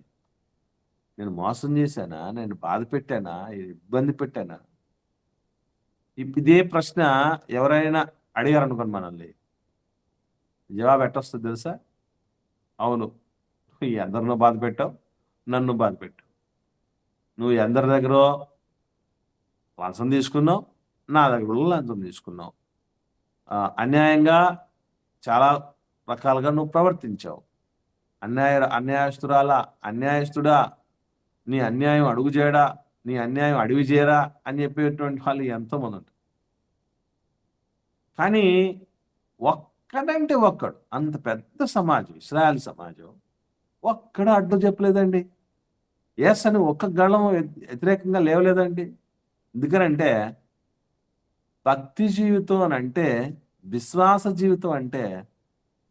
Speaker 1: నేను మోసం చేశానా? నేను బాధ పెట్టానా? ఇబ్బంది పెట్టానా? ఇదే ప్రశ్న ఎవరైనా అడిగారు అనుకోండి మనల్ని, జవాబు ఎట్టొస్తుంది తెలుసా? అవును, నువ్వు ఎందరినో బాధ పెట్టావు, నన్ను బాధ పెట్టావు. నువ్వు ఎందరి దగ్గర లంచం తీసుకున్నావు, నా దగ్గర లంచం తీసుకున్నావు. అన్యాయంగా చాలా రకాలుగా నువ్వు ప్రవర్తించావు. అన్యాయస్తుడా, నీ అన్యాయం అడుగు చేయడా, నీ అన్యాయం అడివి చేయరా అని చెప్పేటువంటి వాళ్ళు ఎంతోమంది ఉంటారు. కానీ ఒక్కడంటే ఒక్కడు, అంత పెద్ద సమాజం, ఇశ్రాయేల్ సమాజం, ఒక్కడు అడ్డు చెప్పలేదండి. ఎస్ అని ఒక్క గళం వ్యతిరేకంగా లేవలేదండి. ఎందుకనంటే భక్తి జీవితం అని అంటే, విశ్వాస జీవితం అంటే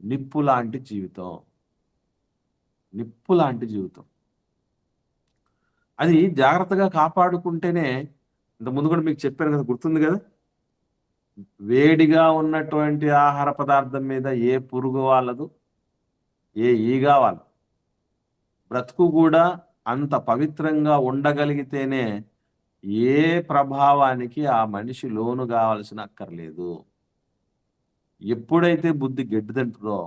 Speaker 1: నిప్పు లాంటి జీవితం. నిప్పు లాంటి జీవితం. అది జాగ్రత్తగా కాపాడుకుంటేనే, ఇంతకుముందు కూడా మీకు చెప్పాను కదా, గుర్తుంది కదా, వేడిగా ఉన్నటువంటి ఆహార పదార్థం మీద ఏ పురుగు వాళ్ళదు, ఏ ఈగా వాళ్ళు. బ్రతుకు కూడా అంత పవిత్రంగా ఉండగలిగితేనే ఏ ప్రభావానికి ఆ మనిషి లోను కావాల్సిన అక్కర్లేదు. ఎప్పుడైతే బుద్ధి గడ్డిదంటుందో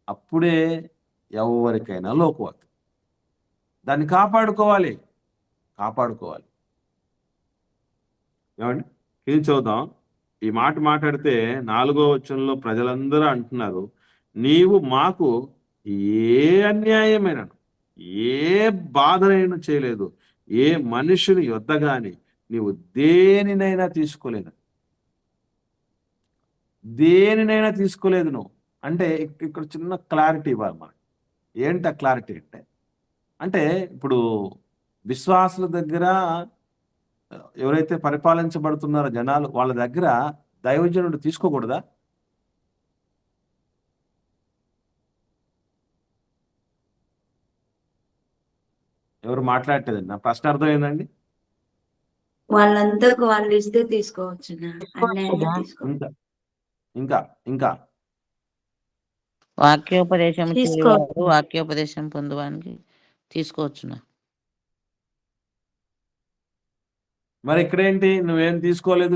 Speaker 1: అప్పుడే ఎవరికైనా లోకువత. దాన్ని కాపాడుకోవాలి. ఏమండి? ఏం చదువుదాం. ఈ మాట మాట్లాడితే 4వ వచనంలో ప్రజలందరూ అంటున్నారు, నీవు మాకు ఏ అన్యాయమైనను ఏ బాధనైనా చేయలేదు, ఏ మనుషుని యొద్ద గాని నీవు దేనినైనా తీసుకోలేదు నువ్వు. అంటే ఇక్కడ చిన్న క్లారిటీ ఇవ్వాలి మనకి. ఏంటి ఆ క్లారిటీ అంటే ఇప్పుడు విశ్వాసుల దగ్గర, ఎవరైతే పరిపాలించబడుతున్నారో జనాలు, వాళ్ళ దగ్గర దైవజనుడు తీసుకోకూడదా? ఎవరు మాట్లాడలేదండి? నా ప్రశ్న అర్థమైందండి?
Speaker 4: వాళ్ళంతకు వాళ్ళు ఇస్తే తీసుకోవచ్చు, అన్యాయంగా తీసుకోవచ్చు.
Speaker 1: ఇంకా
Speaker 2: వాక్యోపదేశం
Speaker 4: తీసుకోవచ్చు.
Speaker 2: చేయవాడు వాక్యోపదేశం పొందువానికి తీసుకోవచ్చునా?
Speaker 1: మరి ఇక్కడేంటి, నువ్వేం తీసుకోలేదు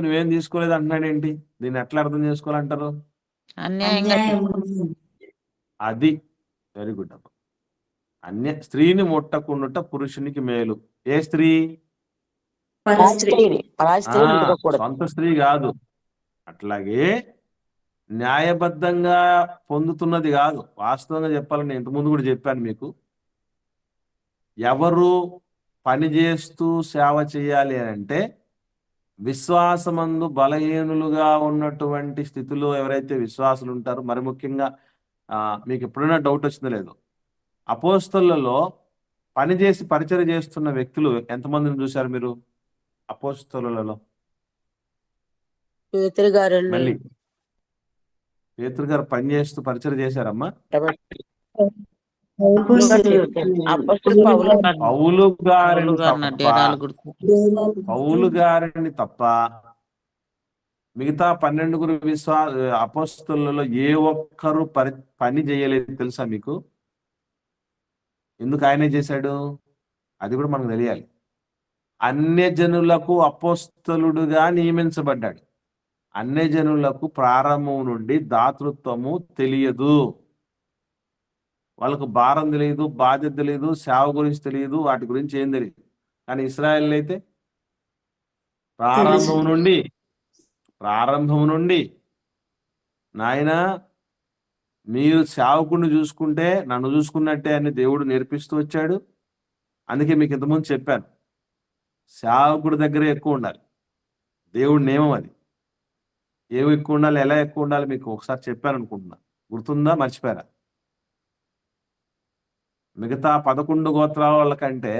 Speaker 1: అంటున్నాడు ఏంటి? దీన్ని ఎట్లా అర్థం చేసుకోవాలంటారు?
Speaker 2: అన్యాయంగా
Speaker 1: అది వెరీ గుడ్ అమ్మ. స్త్రీని ముట్టకుండుట పురుషునికి మేలు. ఏ స్త్రీ? సొంత స్త్రీ కాదు. అట్లాగే న్యాయబద్ధంగా పొందుతున్నది కాదు. వాస్తవంగా చెప్పాలని ఇంతకుముందు కూడా చెప్పాను మీకు, ఎవరు పని చేస్తూ సేవ చేయాలి అని అంటే, విశ్వాసమందు బలహీనులుగా ఉన్నటువంటి స్థితిలో ఎవరైతే విశ్వాసులు ఉంటారో, మరి ముఖ్యంగా మీకు ఎప్పుడైనా డౌట్ వచ్చిందో లేదో, అపోస్తలులలో పనిచేసి పరిచయం చేస్తున్న వ్యక్తులు ఎంతమందిని చూశారు మీరు అపోస్తలులలో?
Speaker 3: పేతురు గారు
Speaker 1: మళ్ళీ పేతురు గారు పని చేస్తూ పరిచయం చేశారమ్మా? పౌలు గారిని తప్ప మిగతా 12 అపోస్తలులలో ఏ ఒక్కరు పని చేయలేదు తెలుసా మీకు? ఎందుకు ఆయనే చేశాడు? అది కూడా మనకు తెలియాలి. అన్యజనులకు అపోస్తలుడుగా నియమించబడ్డాడు. అన్యజనులకు ప్రారంభం నుండి దాతృత్వము తెలియదు. వాళ్ళకు భారం తెలియదు, బాధ్యత తెలియదు, సేవ గురించి తెలియదు, వాటి గురించి ఏం తెలియదు. కానీ ఇశ్రాయేల్ అయితే ప్రారంభం నుండి నాయన మీరు సేవకుడిని చూసుకుంటే నన్ను చూసుకున్నట్టే అని దేవుడు నేర్పిస్తూ వచ్చాడు. అందుకే మీకు ఇంతకుముందు చెప్పాను, సేవకుడి దగ్గర ఎక్కువ ఉండాలి. దేవుడి నియమం అది. ఏవి ఎక్కువ ఉండాలి, ఎలా ఎక్కువ ఉండాలి మీకు ఒకసారి చెప్పాను అనుకుంటున్నా. గుర్తుందా, మర్చిపోయారా? మిగతా 11 గోత్రాల వాళ్ళకంటే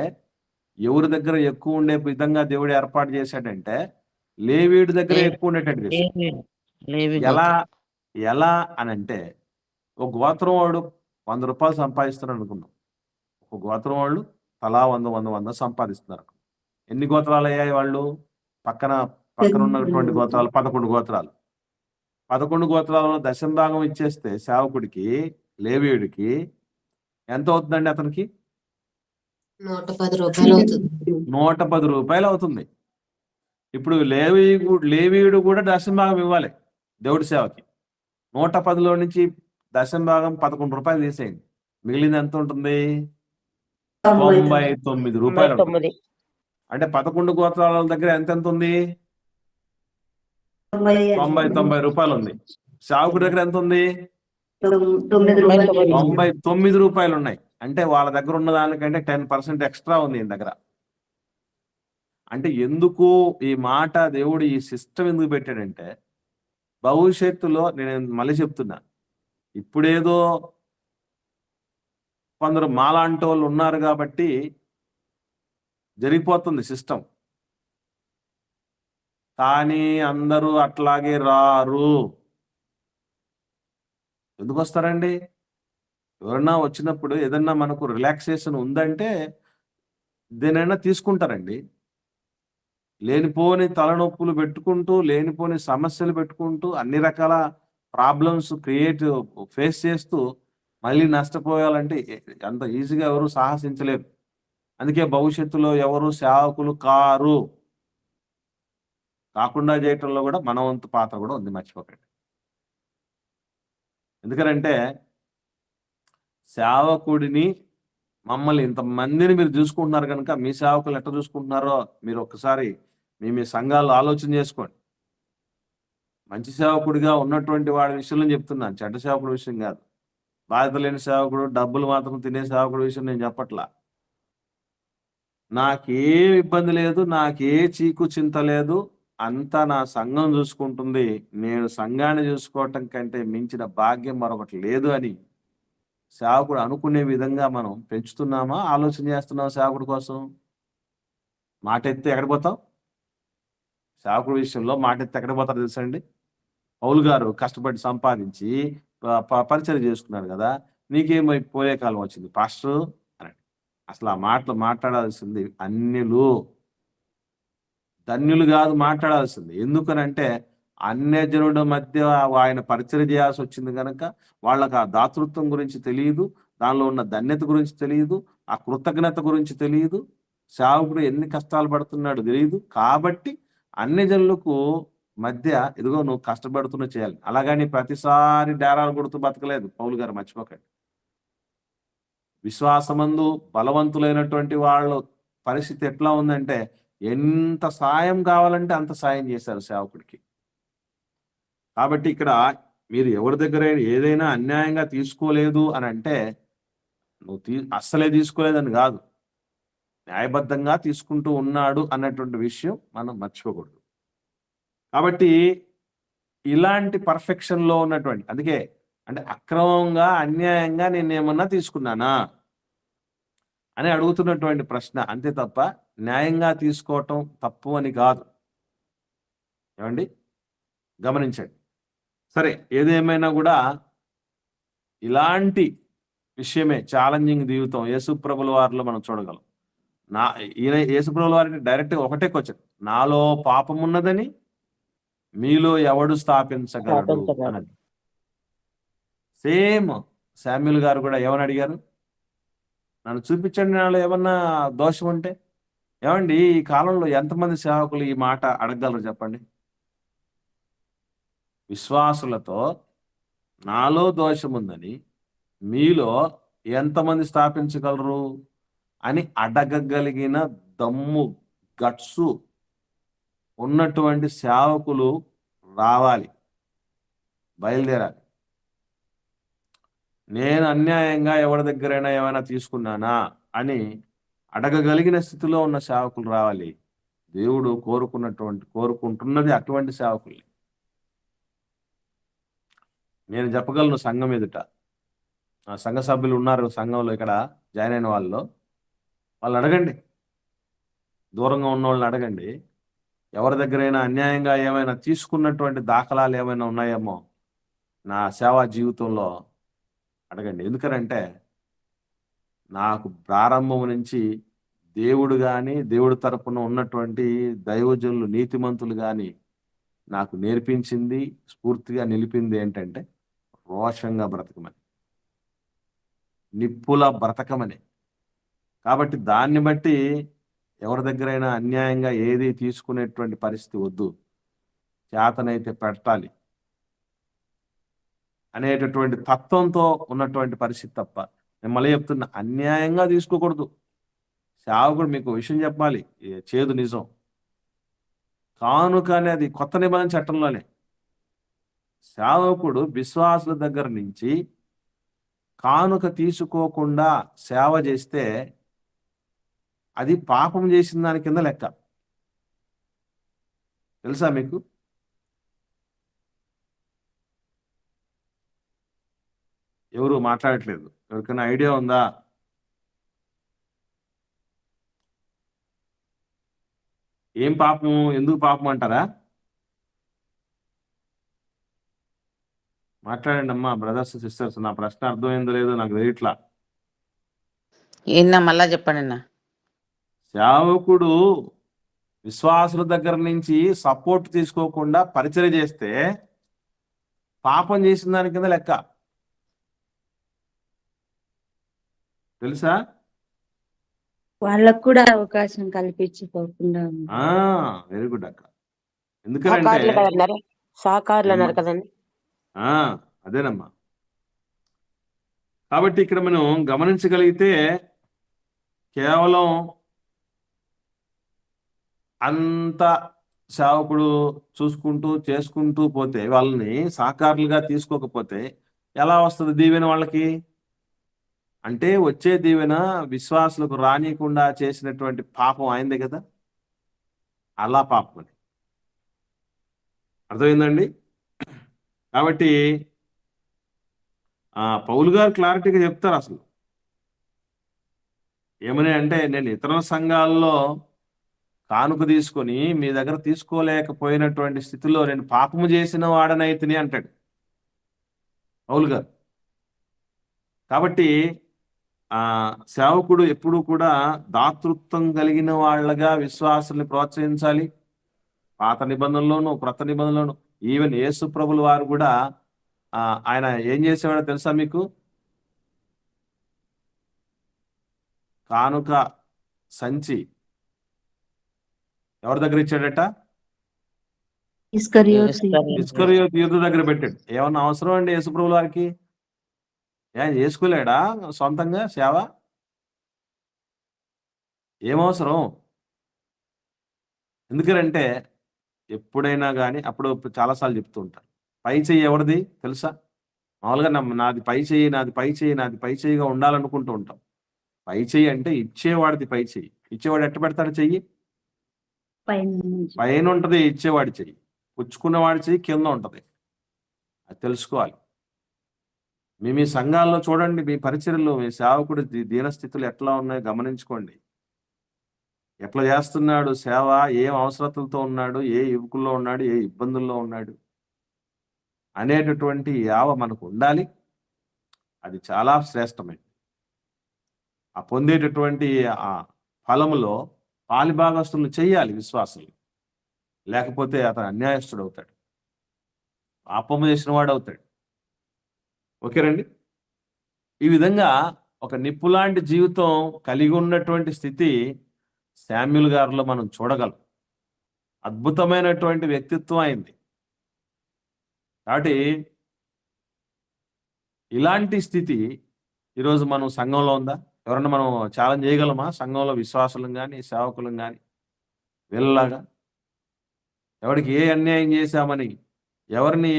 Speaker 1: ఎవరి దగ్గర ఎక్కువ ఉండే విధంగా దేవుడు ఏర్పాటు చేశాడంటే లేవీయుడి దగ్గర ఎక్కువ ఉండేటట్టు చేశాడు. ఎలా అని అంటే, ఒక గోత్రం వాడు 100 రూపాయలు సంపాదిస్తున్నారు అనుకుందాం. ఒక గోత్రం వాళ్ళు తలా 100 సంపాదిస్తున్నారు. ఎన్ని గోత్రాలు అయ్యాయి వాళ్ళు? పక్కన ఉన్నటువంటి గోత్రాలు 11 గోత్రాలు. 11 గోత్రాలలో దశంభాగం ఇచ్చేస్తే సేవకుడికి, లేవీయుడికి ఎంత అవుతుందండి? అతనికి
Speaker 5: 110 రూపాయలు అవుతుంది.
Speaker 1: 110 రూపాయలు అవుతుంది. ఇప్పుడు లేవీయుడు కూడా దశంభాగం ఇవ్వాలి దేవుడి సేవకి. 110లో నుంచి దశంభాగం 11 రూపాయలు తీసేయండి, మిగిలింది ఎంత ఉంటుంది? 99 రూపాయలు. అంటే 11 గోత్రాల దగ్గర ఎంత ఉంది? 90 రూపాయలు ఉంది. సేవకుడి దగ్గర ఎంత ఉంది? 99 రూపాయలు ఉన్నాయి. అంటే వాళ్ళ దగ్గర ఉన్న దానికంటే 10% ఎక్స్ట్రా ఉంది ఈయన దగ్గర. అంటే ఎందుకు ఈ మాట దేవుడు ఈ సిస్టమ్ ఎందుకు పెట్టాడంటే, భవిష్యత్తులో నేను మళ్ళీ చెప్తున్నా, ఇప్పుడేదో కొందరు మాలాంటి వాళ్ళు ఉన్నారు కాబట్టి జరిగిపోతుంది సిస్టమ్. కానీ అందరూ అట్లాగే రారు. ఎందుకు వస్తారండి? ఎవరన్నా వచ్చినప్పుడు ఏదన్నా మనకు రిలాక్సేషన్ ఉందంటే దేనైనా తీసుకుంటారండి. లేనిపోని తలనొప్పులు పెట్టుకుంటూ, లేనిపోని సమస్యలు పెట్టుకుంటూ, అన్ని రకాల ప్రాబ్లమ్స్ ఫేస్ చేస్తూ మళ్ళీ నష్టపోయాలంటే అంత ఈజీగా ఎవరు సాహసించలేరు. అందుకే భవిష్యత్తులో ఎవరు సేవకులు కాకుండా చేయటంలో కూడా మన వంతు పాత్ర కూడా ఉంది, మర్చిపోకండి. ఎందుకనంటే సేవకుడిని, మమ్మల్ని ఇంతమందిని మీరు చూసుకుంటున్నారు కనుక మీ సేవకులు ఎట్లా చూసుకుంటున్నారో మీరు ఒక్కసారి మీ సంఘాలు ఆలోచన చేసుకోండి. మంచి సేవకుడిగా ఉన్నటువంటి వాడి విషయంలో చెప్తున్నాను, చెడ్డ సేవకుడి విషయం కాదు. బాధ్యత లేని సేవకుడు, డబ్బులు మాత్రం తినే సేవకుడి విషయం నేను చెప్పట్లా. నాకే ఇబ్బంది లేదు, నాకే చీకు చింత లేదు, అంతా నా సంఘం చూసుకుంటుంది, నేను సంఘాన్ని చూసుకోవటం కంటే మించిన భాగ్యం మరొకటి లేదు అని సేవకుడు అనుకునే విధంగా మనం పెంచుతున్నామా, ఆలోచన చేస్తున్నాం సేవకుడి కోసం? మాట ఎత్తే ఎక్కడ పోతాం? సేవకుడి విషయంలో మాట ఎత్తే ఎక్కడ పోతారో తెలుసండి? పౌలు గారు కష్టపడి సంపాదించి పరిచయం చేసుకున్నాడు కదా, నీకేమై పోయే కాలం వచ్చింది పాస్టర్ అని. అసలు ఆ మాటలు మాట్లాడాల్సింది ధన్యులు కాదు మాట్లాడాల్సింది. ఎందుకనంటే అన్యజనుల మధ్య ఆయన పరిచయం చేయాల్సి వచ్చింది కనుక వాళ్ళకి ఆ దాతృత్వం గురించి తెలియదు, దానిలో ఉన్న ధన్యత గురించి తెలియదు, ఆ కృతజ్ఞత గురించి తెలియదు, సేవకుడు ఎన్ని కష్టాలు పడుతున్నాడు తెలియదు. కాబట్టి అన్యజనులకు మధ్య ఇదిగో నువ్వు కష్టపడుతున్నా చేయాలి. అలాగని ప్రతిసారి డేరాలు కొడుతూ బతకలేదు పౌలు గారు, మర్చిపోకండి. విశ్వాసమందు బలవంతులైనటువంటి వాళ్ళ పరిస్థితి ఎట్లా ఉందంటే, ఎంత సాయం కావాలంటే అంత సాయం చేశారు సేవకుడికి. కాబట్టి ఇక్కడ మీరు ఎవరి దగ్గర ఏదైనా అన్యాయంగా తీసుకోలేదు అని అంటే నువ్వు అస్సలే తీసుకోలేదని కాదు, న్యాయబద్ధంగా తీసుకుంటూ ఉన్నాడు అన్నటువంటి విషయం మనం మర్చిపోకూడదు. కాబట్టి ఇలాంటి పర్ఫెక్షన్లో ఉన్నటువంటి, అందుకే అంటే అక్రమంగా అన్యాయంగా నేను ఏమన్నా తీసుకున్నానా అని అడుగుతున్నటువంటి ప్రశ్న, అంతే తప్ప న్యాయంగా తీసుకోవటం తప్పు అని కాదు. ఏమండి, గమనించండి. సరే, ఏదేమైనా కూడా ఇలాంటి విషయమే ఛాలెంజింగ్ జీవితం యేసుప్రభుల వారిలో మనం చూడగలం. యేసుప్రభుల వారికి డైరెక్ట్ ఒకటే క్వశ్చన్, నాలో పాపం ఉన్నదని మీలో ఎవడు స్థాపించగలడు అన్నది. సేమ్ శామ్యూల్ గారు కూడా ఏమని అడిగారు? నన్ను చూపించండి నాలో ఏమన్నా దోషం ఉంటే. ఏమండి, ఈ కాలంలో ఎంతమంది సేవకులు ఈ మాట అడగగలరు చెప్పండి? విశ్వాసులతో నాలో దోషం ఉందని మీలో ఎంతమంది స్థాపించగలరు అని అడగగలిగిన దమ్ము, గట్సు ఉన్నటువంటి సేవకులు రావాలి, బయలుదేరాలి. నేను అన్యాయంగా ఎవరి దగ్గరైనా ఏమైనా తీసుకున్నానా అని అడగగలిగిన స్థితిలో ఉన్న సేవకులు రావాలి. దేవుడు కోరుకుంటున్నది అటువంటి సేవకుల్ని. నేను చెప్పగలను సంఘం ఎదుట, సంఘ సభ్యులు ఉన్నారు సంఘంలో, ఇక్కడ జాయిన్ అయిన వాళ్ళు అడగండి, దూరంగా ఉన్న వాళ్ళని అడగండి, ఎవరి దగ్గరైనా అన్యాయంగా ఏమైనా తీసుకున్నటువంటి దాఖలాలు ఏమైనా ఉన్నాయేమో నా సేవా జీవితంలో అడగండి. ఎందుకనంటే నాకు ప్రారంభం నుంచి దేవుడు కానీ, దేవుడి తరపున ఉన్నటువంటి దైవజనులు, నీతిమంతులు కానీ నాకు నేర్పించింది, స్ఫూర్తిగా నిలిపింది ఏంటంటే రోషంగా బ్రతకమని, నిప్పులా బ్రతకమని. కాబట్టి దాన్ని బట్టి ఎవరి దగ్గరైనా అన్యాయంగా ఏది తీసుకునేటువంటి పరిస్థితి వద్దు, చేతనైతే పెట్టాలి అనేటటువంటి తత్వంతో ఉన్నటువంటి పరిస్థితి తప్ప. నేను మళ్ళీ చెప్తున్నా, అన్యాయంగా తీసుకోకూడదు. సేవకుడు మీకు విషయం చెప్పాలి, చేదు నిజం. కానుక అనేది కొత్త నిబంధన చట్టంలోనే సేవకుడు విశ్వాసుల దగ్గర నుంచి కానుక తీసుకోకుండా సేవ చేస్తే అది పాపం చేసిన దాని కింద లెక్క. తెలుసా మీకు? ఎవరు మాట్లాడట్లేదు, ఎవరికైనా ఐడియా ఉందా? ఏం పాపం, ఎందుకు పాపం అంటారా? మాట్లాడండి అమ్మా, బ్రదర్స్ సిస్టర్స్. నా ప్రశ్న అర్థమైందో లేదో నాకు తెలియట్లా.
Speaker 2: ఏందా మళ్ళా చెప్పండి అన్న.
Speaker 1: సేవకుడు విశ్వాసుల దగ్గర నుంచి సపోర్ట్ తీసుకోకుండా పరిచయం చేస్తే పాపం చేసిన దాని కింద లెక్క. తెలుసా?
Speaker 4: వాళ్ళకు కూడా అవకాశం కల్పించుకోకుండా
Speaker 1: వెరీ గుడ్ అక్క.
Speaker 3: సహకారులు
Speaker 1: ఎందుకంటే
Speaker 3: కదన్నారు, సహకారులు అన్నారు కదండి.
Speaker 1: అదేనమ్మా. కాబట్టి ఇక్కడ మనం గమనించగలిగితే కేవలం అంత సేవకుడు చూసుకుంటూ చేసుకుంటూ పోతే, వాళ్ళని సహకారులుగా తీసుకోకపోతే ఎలా వస్తుంది దీవెన వాళ్ళకి? అంటే వచ్చే దీవెన విశ్వాసులకు రానియకుండా చేసినటువంటి పాపం అయిందే కదా, అలా పాపం అని అర్థమైందండి. కాబట్టి పౌలు గారు క్లారిటీగా చెప్తారు అసలు ఏమని అంటే, నేను ఇతర సంఘాల్లో కానుక తీసుకొని మీ దగ్గర తీసుకోలేకపోయినటువంటి స్థితిలో నేను పాపము చేసిన వాడనైతిని అంటాడు పౌలు గారు. కాబట్టి సేవకుడు ఎప్పుడు కూడా దాతృత్వం కలిగిన వాళ్ళగా విశ్వాసుల్ని ప్రోత్సహించాలి. పాత నిబంధనలోను క్రొత్త నిబంధనలోను ఈవెన్ యేసు ప్రభుల వారు కూడా ఆయన ఏం చేసేవాడో తెలుసా మీకు? కానుక సంచి ఎవరి దగ్గర ఇచ్చాడట? ఇస్కరియోతు యూదు దగ్గర పెట్టాడు. ఏమన్నా అవసరం అండి యేసు ప్రభుల వారికి? ఏం చేసుకోలేడా సొంతంగా సేవ? ఏమవసరం? ఎందుకంటే ఎప్పుడైనా కానీ, అప్పుడు చాలాసార్లు చెప్తూ ఉంటారు, పై చెయ్యి ఎవరిది తెలుసా? మామూలుగా నాది పై చెయ్యి, నాది పై చెయ్యి, నాది పై చెయ్యిగా ఉండాలనుకుంటూ ఉంటాం. పై చెయ్యి అంటే ఇచ్చేవాడిది పై చెయ్యి. ఇచ్చేవాడు ఎట్ట పెడతాడు చెయ్యి? పైన ఉంటది ఇచ్చేవాడి చెయ్యి, పుచ్చుకున్నవాడి చెయ్యి కింద ఉంటది. అది తెలుసుకోవాలి. మీ సంఘాల్లో చూడండి, మీ పరిచర్యలు, మీ సేవకుడు దీనస్థితులు ఎట్లా ఉన్నాయో గమనించుకోండి. ఎట్లా చేస్తున్నాడు సేవ, ఏం అవసరతలతో ఉన్నాడు, ఏ యువకుల్లో ఉన్నాడు, ఏ ఇబ్బందుల్లో ఉన్నాడు అనేటటువంటి యావ మనకు ఉండాలి. అది చాలా శ్రేష్టమైనది. ఆ పొందేటటువంటి ఆ ఫలములో పాలిభాగస్తులను చెయ్యాలి విశ్వాసులు. లేకపోతే అతను అన్యాయస్తుడు అవుతాడు, పాపము చేసిన వాడు అవుతాడు. ఓకేనండి. ఈ విధంగా ఒక నిప్పులాంటి జీవితం కలిగి ఉన్నటువంటి స్థితి శామ్యూల్ గారిలో మనం చూడగలం. అద్భుతమైనటువంటి వ్యక్తిత్వం అయింది. కాబట్టి ఇలాంటి స్థితి ఈరోజు మనం సంఘంలో ఉందా? ఎవరన్నా మనం ఛాలెంజ్ చేయగలమా? సంఘంలో విశ్వాసులం కానీ సేవకులం కానీ వీళ్ళలాగా ఎవరికి ఏ అన్యాయం చేశామని, ఎవరిని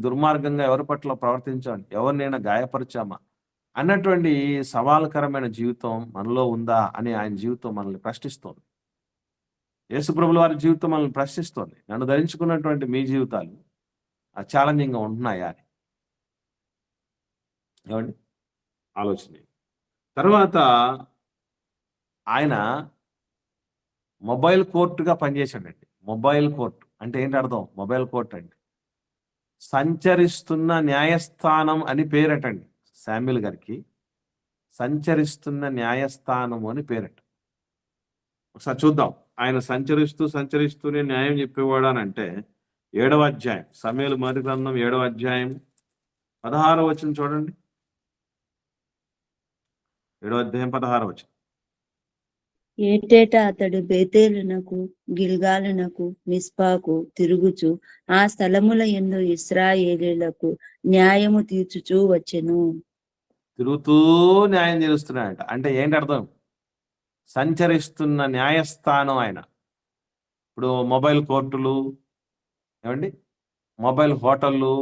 Speaker 1: దుర్మార్గంగా ఎవరి పట్ల ప్రవర్తించామని, ఎవరినైనా గాయపరిచామా అన్నటువంటి సవాలుకరమైన జీవితం మనలో ఉందా అని ఆయన జీవితం మనల్ని ప్రశ్నిస్తోంది. యేసుప్రభుల వారి జీవితం మనల్ని ప్రశ్నిస్తోంది. నన్ను ధరించుకున్నటువంటి మీ జీవితాలు ఛాలెంజింగ్గా ఉంటున్నాయా అని ఏమండి ఆలోచన. తర్వాత ఆయన మొబైల్ కోర్టుగా పనిచేశాడండి. మొబైల్ కోర్టు అంటే ఏంటి అర్థం? మొబైల్ కోర్టు అంటే సంచరిస్తున్న న్యాయస్థానం అని పేరటండి. శామ్యూల్ గారికి సంచరిస్తున్న న్యాయస్థానం అని పేరట. ఒకసారి చూద్దాం. ఆయన సంచరిస్తూనే న్యాయం చెప్పేవాడు అని అంటే 7వ అధ్యాయం, సమూయేలు మొదటి గ్రంథం 7వ అధ్యాయం 16వ వచనం చూడండి. 7వ అధ్యాయం 16వ వచనం.
Speaker 4: ఏటేటా అతడు బేతేలునకు గిల్గాలునకు మిస్పాకు తిరుగుచు ఆ స్థలముల యందు ఇశ్రాయేలీయులకు న్యాయము తీర్చుచూ వచ్చెను.
Speaker 1: తిరుగుతూ న్యాయం తీరుస్తున్నాడంట. అంటే ఏంటి అర్థం? సంచరిస్తున్న న్యాయస్థానం ఆయన. ఇప్పుడు మొబైల్ కోర్టులు ఏమండి, మొబైల్ హోటళ్ళు,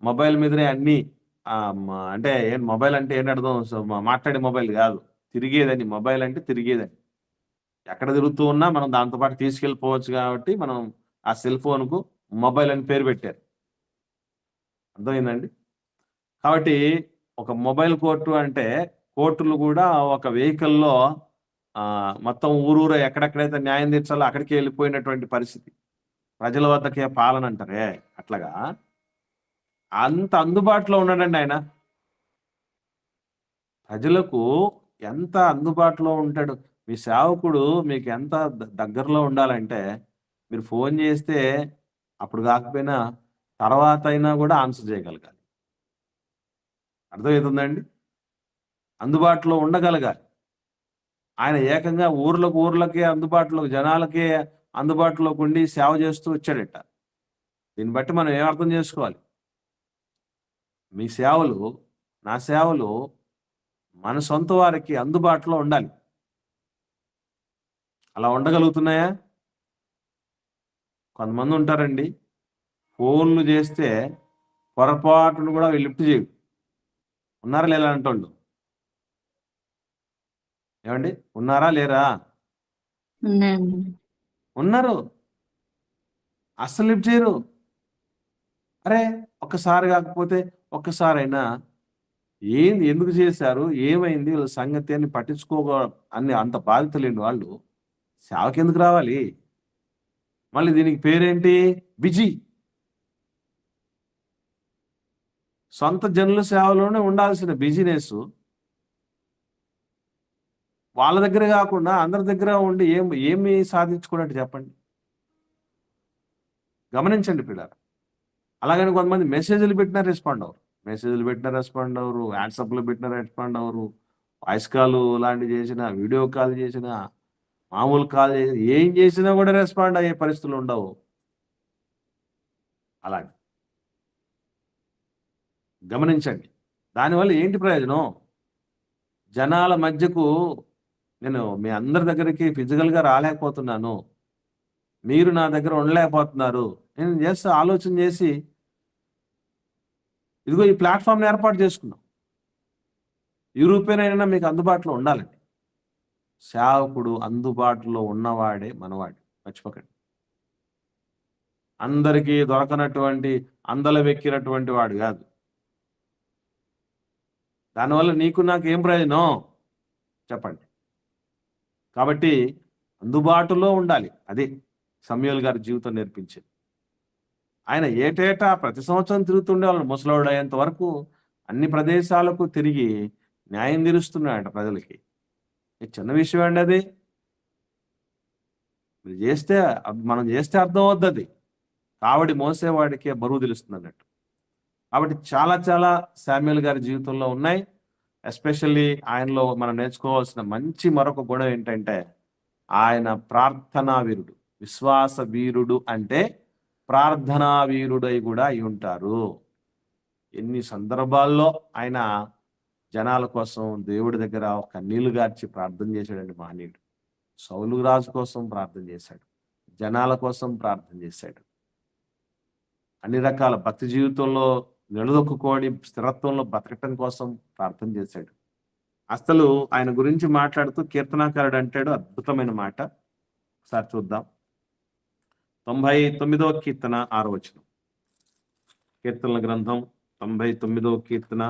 Speaker 1: మొబైల్ మీదనే అన్నీ. అంటే మొబైల్ అంటే ఏంటి అర్థం? మాట్లాడే మొబైల్ కాదు, తిరిగేదని. మొబైల్ అంటే తిరిగేదని. ఎక్కడ తిరుగుతూ ఉన్నా మనం దాంతోపాటు తీసుకెళ్ళిపోవచ్చు కాబట్టి మనం ఆ సెల్ ఫోన్కు మొబైల్ అని పేరు పెట్టారు. అర్థమైందండి? కాబట్టి ఒక మొబైల్ కోర్టు అంటే కోర్టులు కూడా ఒక వెహికల్లో మొత్తం ఊరూర ఎక్కడెక్కడైతే న్యాయం తీర్చాలో అక్కడికి వెళ్ళిపోయినటువంటి పరిస్థితి. ప్రజల వద్దకే పాలన అంటారే, అట్లాగా అంత అందుబాటులో ఉన్నాడండి ఆయన. ప్రజలకు ఎంత అందుబాటులో ఉంటాడు. మీ సేవకుడు మీకు ఎంత దగ్గరలో ఉండాలంటే మీరు ఫోన్ చేస్తే అప్పుడు కాకపోయినా తర్వాత అయినా కూడా ఆన్సర్ చేయగలగాలి. అర్థమవుతుందండి? అందుబాటులో ఉండగలగాలి. ఆయన ఏకంగా ఊర్లకే అందుబాటులో, జనాలకే అందుబాటులోకి ఉండి సేవ చేస్తూ వచ్చాడట. దీన్ని బట్టి మనం ఏం అర్థం చేసుకోవాలి? మీ సేవలు, నా సేవలు మన సొంత వారికి అందుబాటులో ఉండాలి. అలా ఉండగలుగుతున్నాయా? కొంతమంది ఉంటారండి, ఫోన్లు చేస్తే పొరపాటును కూడా లిఫ్ట్ చేయరు. ఉన్నారా లేదా అంటోళ్ళు? ఏమండి, ఉన్నారా లేరా? ఉన్నారు. అస్సలు లిఫ్ట్ చేయరు. అరే ఒక్కసారి కాకపోతే ఒక్కసారైనా ఏంది, ఎందుకు చేశారు, ఏమైంది వీళ్ళ సంగతి అని అని అంత బాధ్యత లేని వాళ్ళు సేవకి ఎందుకు రావాలి? మళ్ళీ దీనికి పేరేంటి? బిజీ. సొంత జనుల సేవలోనే ఉండాల్సిన బిజినెస్ వాళ్ళ దగ్గర కాకుండా అందరి దగ్గర ఉండి ఏమి సాధించుకున్నట్టు చెప్పండి. గమనించండి పిల్లలు. అలాగని కొంతమంది మెసేజ్లు పెట్టినా రెస్పాండ్ అవ్వరు, వాట్సాప్లో పెట్టినా రెస్పాండ్ అవ్వరు, వాయిస్ కాల్ లాంటివి చేసినా, వీడియో కాల్ చేసినా, మామూలు కాల్ చేసినా, ఏం చేసినా కూడా రెస్పాండ్ అయ్యే పరిస్థితులు ఉండవు. అలాగే గమనించండి. దానివల్ల ఏంటి ప్రయోజనం? జనాల మధ్యకు నేను మీ అందరి దగ్గరికి ఫిజికల్గా రాలేకపోతున్నాను, మీరు నా దగ్గర ఉండలేకపోతున్నారు. నేను చేస్తే ఆలోచన చేసి ఇదిగో ఈ ప్లాట్ఫామ్ని ఏర్పాటు చేసుకున్నాం. ఈ రూపేనైనా మీకు అందుబాటులో ఉండాలండి. సేవకుడు అందుబాటులో ఉన్నవాడే మనవాడు, మర్చిపోకండి. అందరికీ దొరకనటువంటి, అందలవెక్కినటువంటి వాడు కాదు. దానివల్ల నీకు నాకు ఏం ప్రయోజనం చెప్పండి? కాబట్టి అందుబాటులో ఉండాలి. అదే సమూయేలు గారి జీవితం నేర్పించింది. ఆయన ఏటేటా ప్రతి సంవత్సరం తిరుగుతుండేవాళ్ళు. ముసలోడు అయ్యేంత వరకు అన్ని ప్రదేశాలకు తిరిగి న్యాయం తీరుస్తున్నాడట ప్రజలకి. చిన్న విషయం అండి అది. మనం చేస్తే అర్థం అవుద్ది. అది కావడి మోసేవాడికి బరువు తెలుస్తుంది అన్నట్టు. కాబట్టి చాలా చాలా శామ్యూయేల్ గారి జీవితంలో ఉన్నాయి. ఎస్పెషల్లీ ఆయనలో మనం నేర్చుకోవాల్సిన మంచి మరొక గుణం ఏంటంటే ఆయన ప్రార్థనా వీరుడు. విశ్వాస వీరుడు అంటే ప్రార్థనా వీరుడై కూడా అయి ఉంటారు. ఎన్ని సందర్భాల్లో ఆయన జనాల కోసం దేవుడి దగ్గర కన్నీళ్లు గార్చి ప్రార్థన చేశాడండి మహనీయుడు. సౌలు రాజు కోసం ప్రార్థన చేశాడు, జనాల కోసం ప్రార్థన చేశాడు. అన్ని రకాల భక్తి జీవితంలో నిలదొక్కుకోని స్థిరత్వంలో బతకటం కోసం ప్రార్థన చేశాడు. అసలు ఆయన గురించి మాట్లాడుతూ కీర్తనాకారుడు అంటాడు అద్భుతమైన మాట. ఒకసారి చూద్దాం. 99వ కీర్తన 6వ వచనం. కీర్తనల గ్రంథం 99వ కీర్తన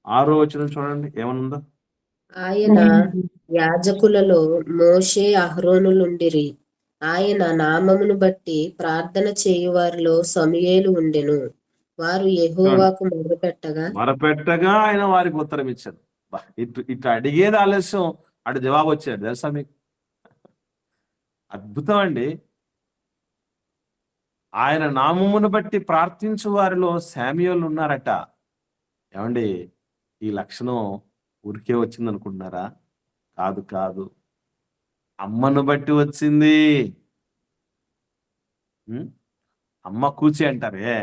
Speaker 1: 6వ వచనం చూడండి ఏమనుందో.
Speaker 5: ఆయన యాజకులలో మోషే అహరోనులుండిరి. ఆయన నామమును బట్టి ప్రార్థన చేయువారిలో సమూయేలు ఉండెను. వారు యెహోవాకు
Speaker 1: మొరపెట్టగా ఆయన వారికి ఉత్తరం ఇచ్చారు. ఇటు అడిగేది ఆలస్యం, అటు జవాబు వచ్చాడు. తెలుసా మీకు? అద్భుతం అండి. ఆయన నామమును బట్టి ప్రార్థించు వారిలో శామ్యూయేలు ఉన్నారట. ఏమండి, ఈ లక్షణం ఊరికే వచ్చింది అనుకుంటున్నారా? కాదు కాదు, అమ్మను బట్టి వచ్చింది. అమ్మ కూచి అంటారే,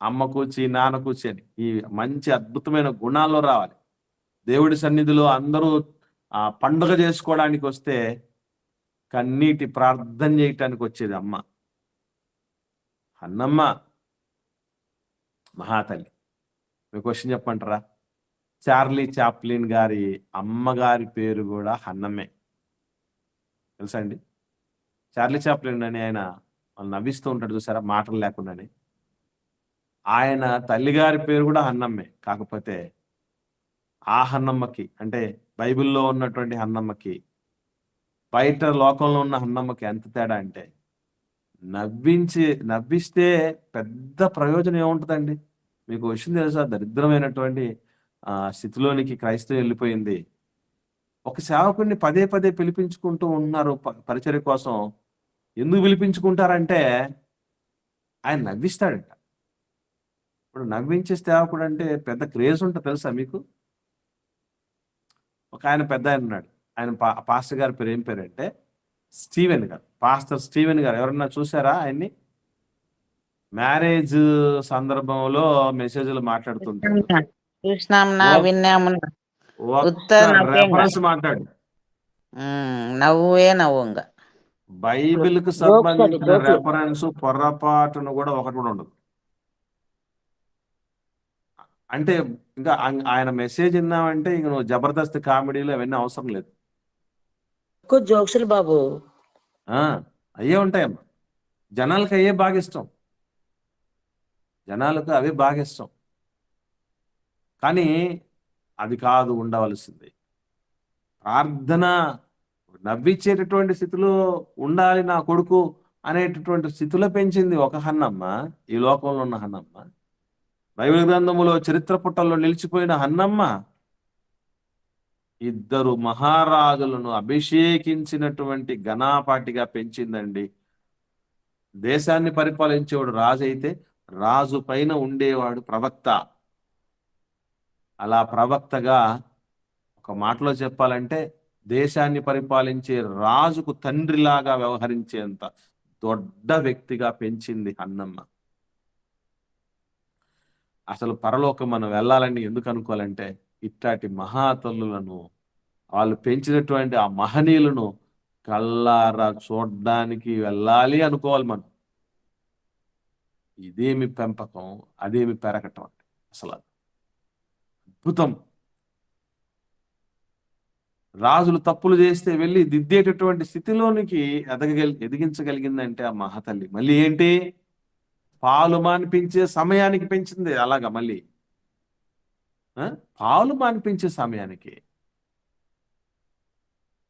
Speaker 1: అమ్మ కూచి నాన్న కూచి అని ఈ మంచి అద్భుతమైన గుణాల్లో రావాలి. దేవుడి సన్నిధిలో అందరూ పండుగ చేసుకోవడానికి వస్తే కన్నీటి ప్రార్థన చేయటానికి వచ్చేది అమ్మ. అన్నమ్మ మహాతల్లి. మీ క్వశ్చన్ చెప్పంటారా? చార్లీ చాప్లిన్ గారి అమ్మగారి పేరు కూడా హన్నమ్మే. తెలుసా అండి? చార్లీ చాప్లిన్ అని ఆయన వాళ్ళు నవ్విస్తూ ఉంటాడు చూసారా, మాటలు లేకుండానే. ఆయన తల్లిగారి పేరు కూడా హన్నమ్మే. కాకపోతే ఆ హన్నమ్మకి, అంటే బైబిల్లో ఉన్నటువంటి హన్నమ్మకి బయట లోకంలో ఉన్న హన్నమ్మకి ఎంత తేడా అంటే, నవ్విస్తే పెద్ద ప్రయోజనం ఏముంటుందండి? మీకు విషయం తెలుసా? దరిద్రమైనటువంటి స్థితిలోనికి క్రైస్తవం వెళ్ళిపోయింది. ఒక సేవకుడిని పదే పదే పిలిపించుకుంటూ ఉన్నారు పరిచర్య కోసం. ఎందుకు పిలిపించుకుంటారంటే ఆయన నవ్విస్తాడంట. ఇప్పుడు నవ్వించే సేవకుడు అంటే పెద్ద క్రేజ్ ఉంటుంది తెలుసా మీకు? ఒక ఆయన పెద్ద ఆయన ఉన్నాడు. ఆయన పాస్టర్ గారి పేరు ఏం పేరు అంటే స్టీవెన్ గారు. పాస్టర్ స్టీవెన్ గారు. ఎవరన్నా చూసారా ఆయన్ని? మ్యారేజ్ సందర్భంలో మెసేజ్లు మాట్లాడుతుంటాడు. రెఫరెన్స్ మాట్లాడు.
Speaker 2: నవ్వు
Speaker 1: బైబిల్ కు సంబంధించిన రెఫరెన్స్ పొరపాటును కూడా ఒకటి కూడా ఉండదు. అంటే ఇంకా ఆయన మెసేజ్ విన్నామంటే ఇంక నువ్వు జబర్దస్త్ కామెడీలు అవన్నీ అవసరం లేదు.
Speaker 3: జోక్సులు బాబు
Speaker 1: అయ్యే ఉంటాయమ్మా. జనాలకు అయ్యే బాగా ఇష్టం. జనాలకు అవే బాగా ఇష్టం. కానీ అది కాదు ఉండవలసింది. ప్రార్థన నవ్వించేటటువంటి స్థితిలో ఉండాలి నా కొడుకు అనేటటువంటి స్థితిలో పెంచింది ఒక హన్నమ్మ, ఈ లోకంలో ఉన్న హన్నమ్మ. బైబిల్ గ్రంథములో చరిత్ర పుటల్లో నిలిచిపోయిన హన్నమ్మ ఇద్దరు మహారాజులను అభిషేకించినటువంటి ఘనాపాటిగా పెంచిందండి. దేశాన్ని పరిపాలించేవాడు రాజు అయితే రాజు పైన ఉండేవాడు ప్రవక్త. అలా ప్రవక్తగా ఒక మాటలో చెప్పాలంటే దేశాన్ని పరిపాలించే రాజుకు తండ్రిలాగా వ్యవహరించేంత దొడ్డ వ్యక్తిగా పెంచింది హన్నమ్మ. అసలు పరలోకం మనం వెళ్ళాలని ఎందుకు అనుకోవాలంటే ఇట్లాంటి మహాతల్లులను, వాళ్ళు పెంచినటువంటి ఆ మహనీయులను కల్లారా చూడ్డానికి వెళ్ళాలి అనుకోవాలి మనం. ఇదేమి పెంపకం, అదేమి పెరగటం అంటే అసలు అద్భుతం. రాజులు తప్పులు చేస్తే వెళ్ళి దిద్దేటటువంటి స్థితిలోనికి ఎదిగించగలిగిందంటే ఆ మహాతల్లి. మళ్ళీ ఏంటి, పాలు మానిపించే సమయానికి పెంచింది. అలాగా మళ్ళీ పాలు మానిపించే సమయానికి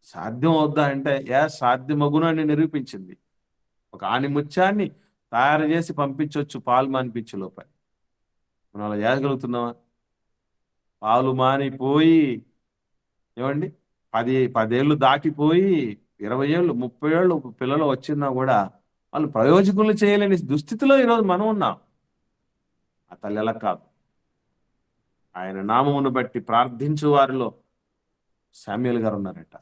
Speaker 1: సాధ్యం అవుద్దా అంటే సాధ్యమగును అని నిరూపించింది. ఒక ఆణిముత్యాన్ని తయారు చేసి పంపించవచ్చు పాలు మానిపించే లోపల. మనం అలా చేయగలుగుతున్నావా? పాలు మానిపోయి ఏమండి 10 ఏళ్ళు దాటిపోయి 20 ఏళ్ళు 30 ఏళ్ళు పిల్లలు వచ్చినా కూడా వాళ్ళు ప్రయోజకులు చేయలేని దుస్థితిలో ఈరోజు మనం ఉన్నాం. ఆ తల్లి ఎలా కాదు. ఆయన నామమును బట్టి ప్రార్థించు వారిలో శామ్యూయేల్ గారు ఉన్నారట.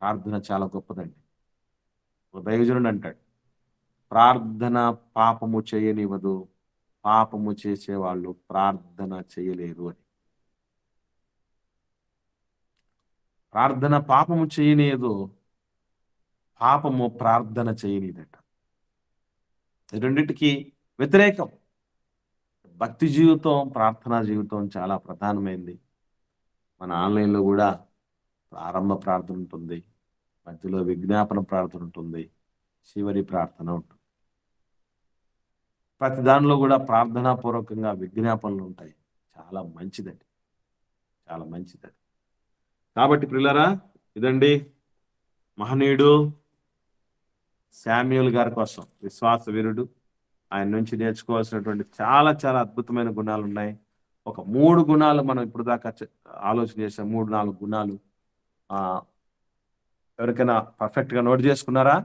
Speaker 1: ప్రార్థన చాలా గొప్పదండి. దైవజనుడు అంటాడు, ప్రార్థన పాపము చేయనివ్వదు, పాపము చేసేవాళ్ళు ప్రార్థన చేయలేరు అని. ప్రార్థన పాపము చేయనీయదు, పాపము ప్రార్థన చేయనీదట. ఈ రెండింటికి వ్యతిరేకం. భక్తి జీవితం, ప్రార్థనా జీవితం చాలా ప్రధానమైంది. మన ఆన్లైన్లో కూడా ప్రారంభ ప్రార్థన ఉంటుంది, మధ్యలో విజ్ఞాపన ప్రార్థన ఉంటుంది, చివరి ప్రార్థన ఉంటుంది. ప్రతి దానిలో కూడా ప్రార్థనాపూర్వకంగా విజ్ఞాపనలు ఉంటాయి. చాలా మంచిదండి, చాలా మంచిదండి. కాబట్టి ప్రియులారా, ఇదండి మహనీయుడు శామ్యూల్ గారి కోసం, విశ్వాస వీరుడు. ఆయన నుంచి నేర్చుకోవాల్సినటువంటి చాలా చాలా అద్భుతమైన గుణాలు ఉన్నాయి. ఒక 3 గుణాలు మనం ఇప్పుడు దాకా ఆలోచన చేసాం. 3-4 గుణాలు ఎవరికైనా పర్ఫెక్ట్గా నోట్ చేసుకున్నారా?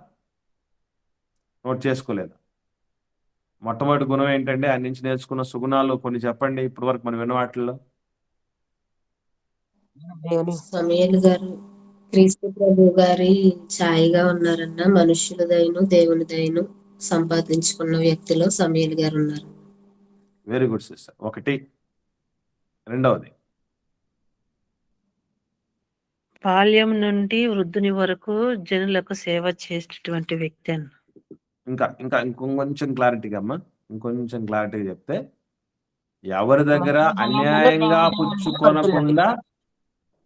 Speaker 1: నోట్ చేసుకోలేదా? మొట్టమొదటి గుణం ఏంటంటే ఆయన నుంచి నేర్చుకున్న సుగుణాలు కొన్ని చెప్పండి, ఇప్పటి వరకు మనం విన్న వాటిల్లో.
Speaker 5: సమయలు గారు క్రీస్తు ప్రభు గారి ఛాయగా ఉన్నారన్న. మనుష్యుల దయను దేవుని దయను సంపాదించుకున్న వ్యక్తిలో సమయలు గారు ఉన్నారు.
Speaker 1: Very good sister. ఒకటి. రెండవది,
Speaker 3: బాల్యం నుండి వృద్ధుని వరకు జనులకు సేవ చేసేటువంటి వ్యక్తి అన్న.
Speaker 1: ఇంకా ఇంకొంచెం క్లారిటీగా అమ్మా, ఇంకొంచెం క్లారిటీగా చెప్తే, ఎవరి దగ్గర అన్యాయంగా పుచ్చుకొనకుండా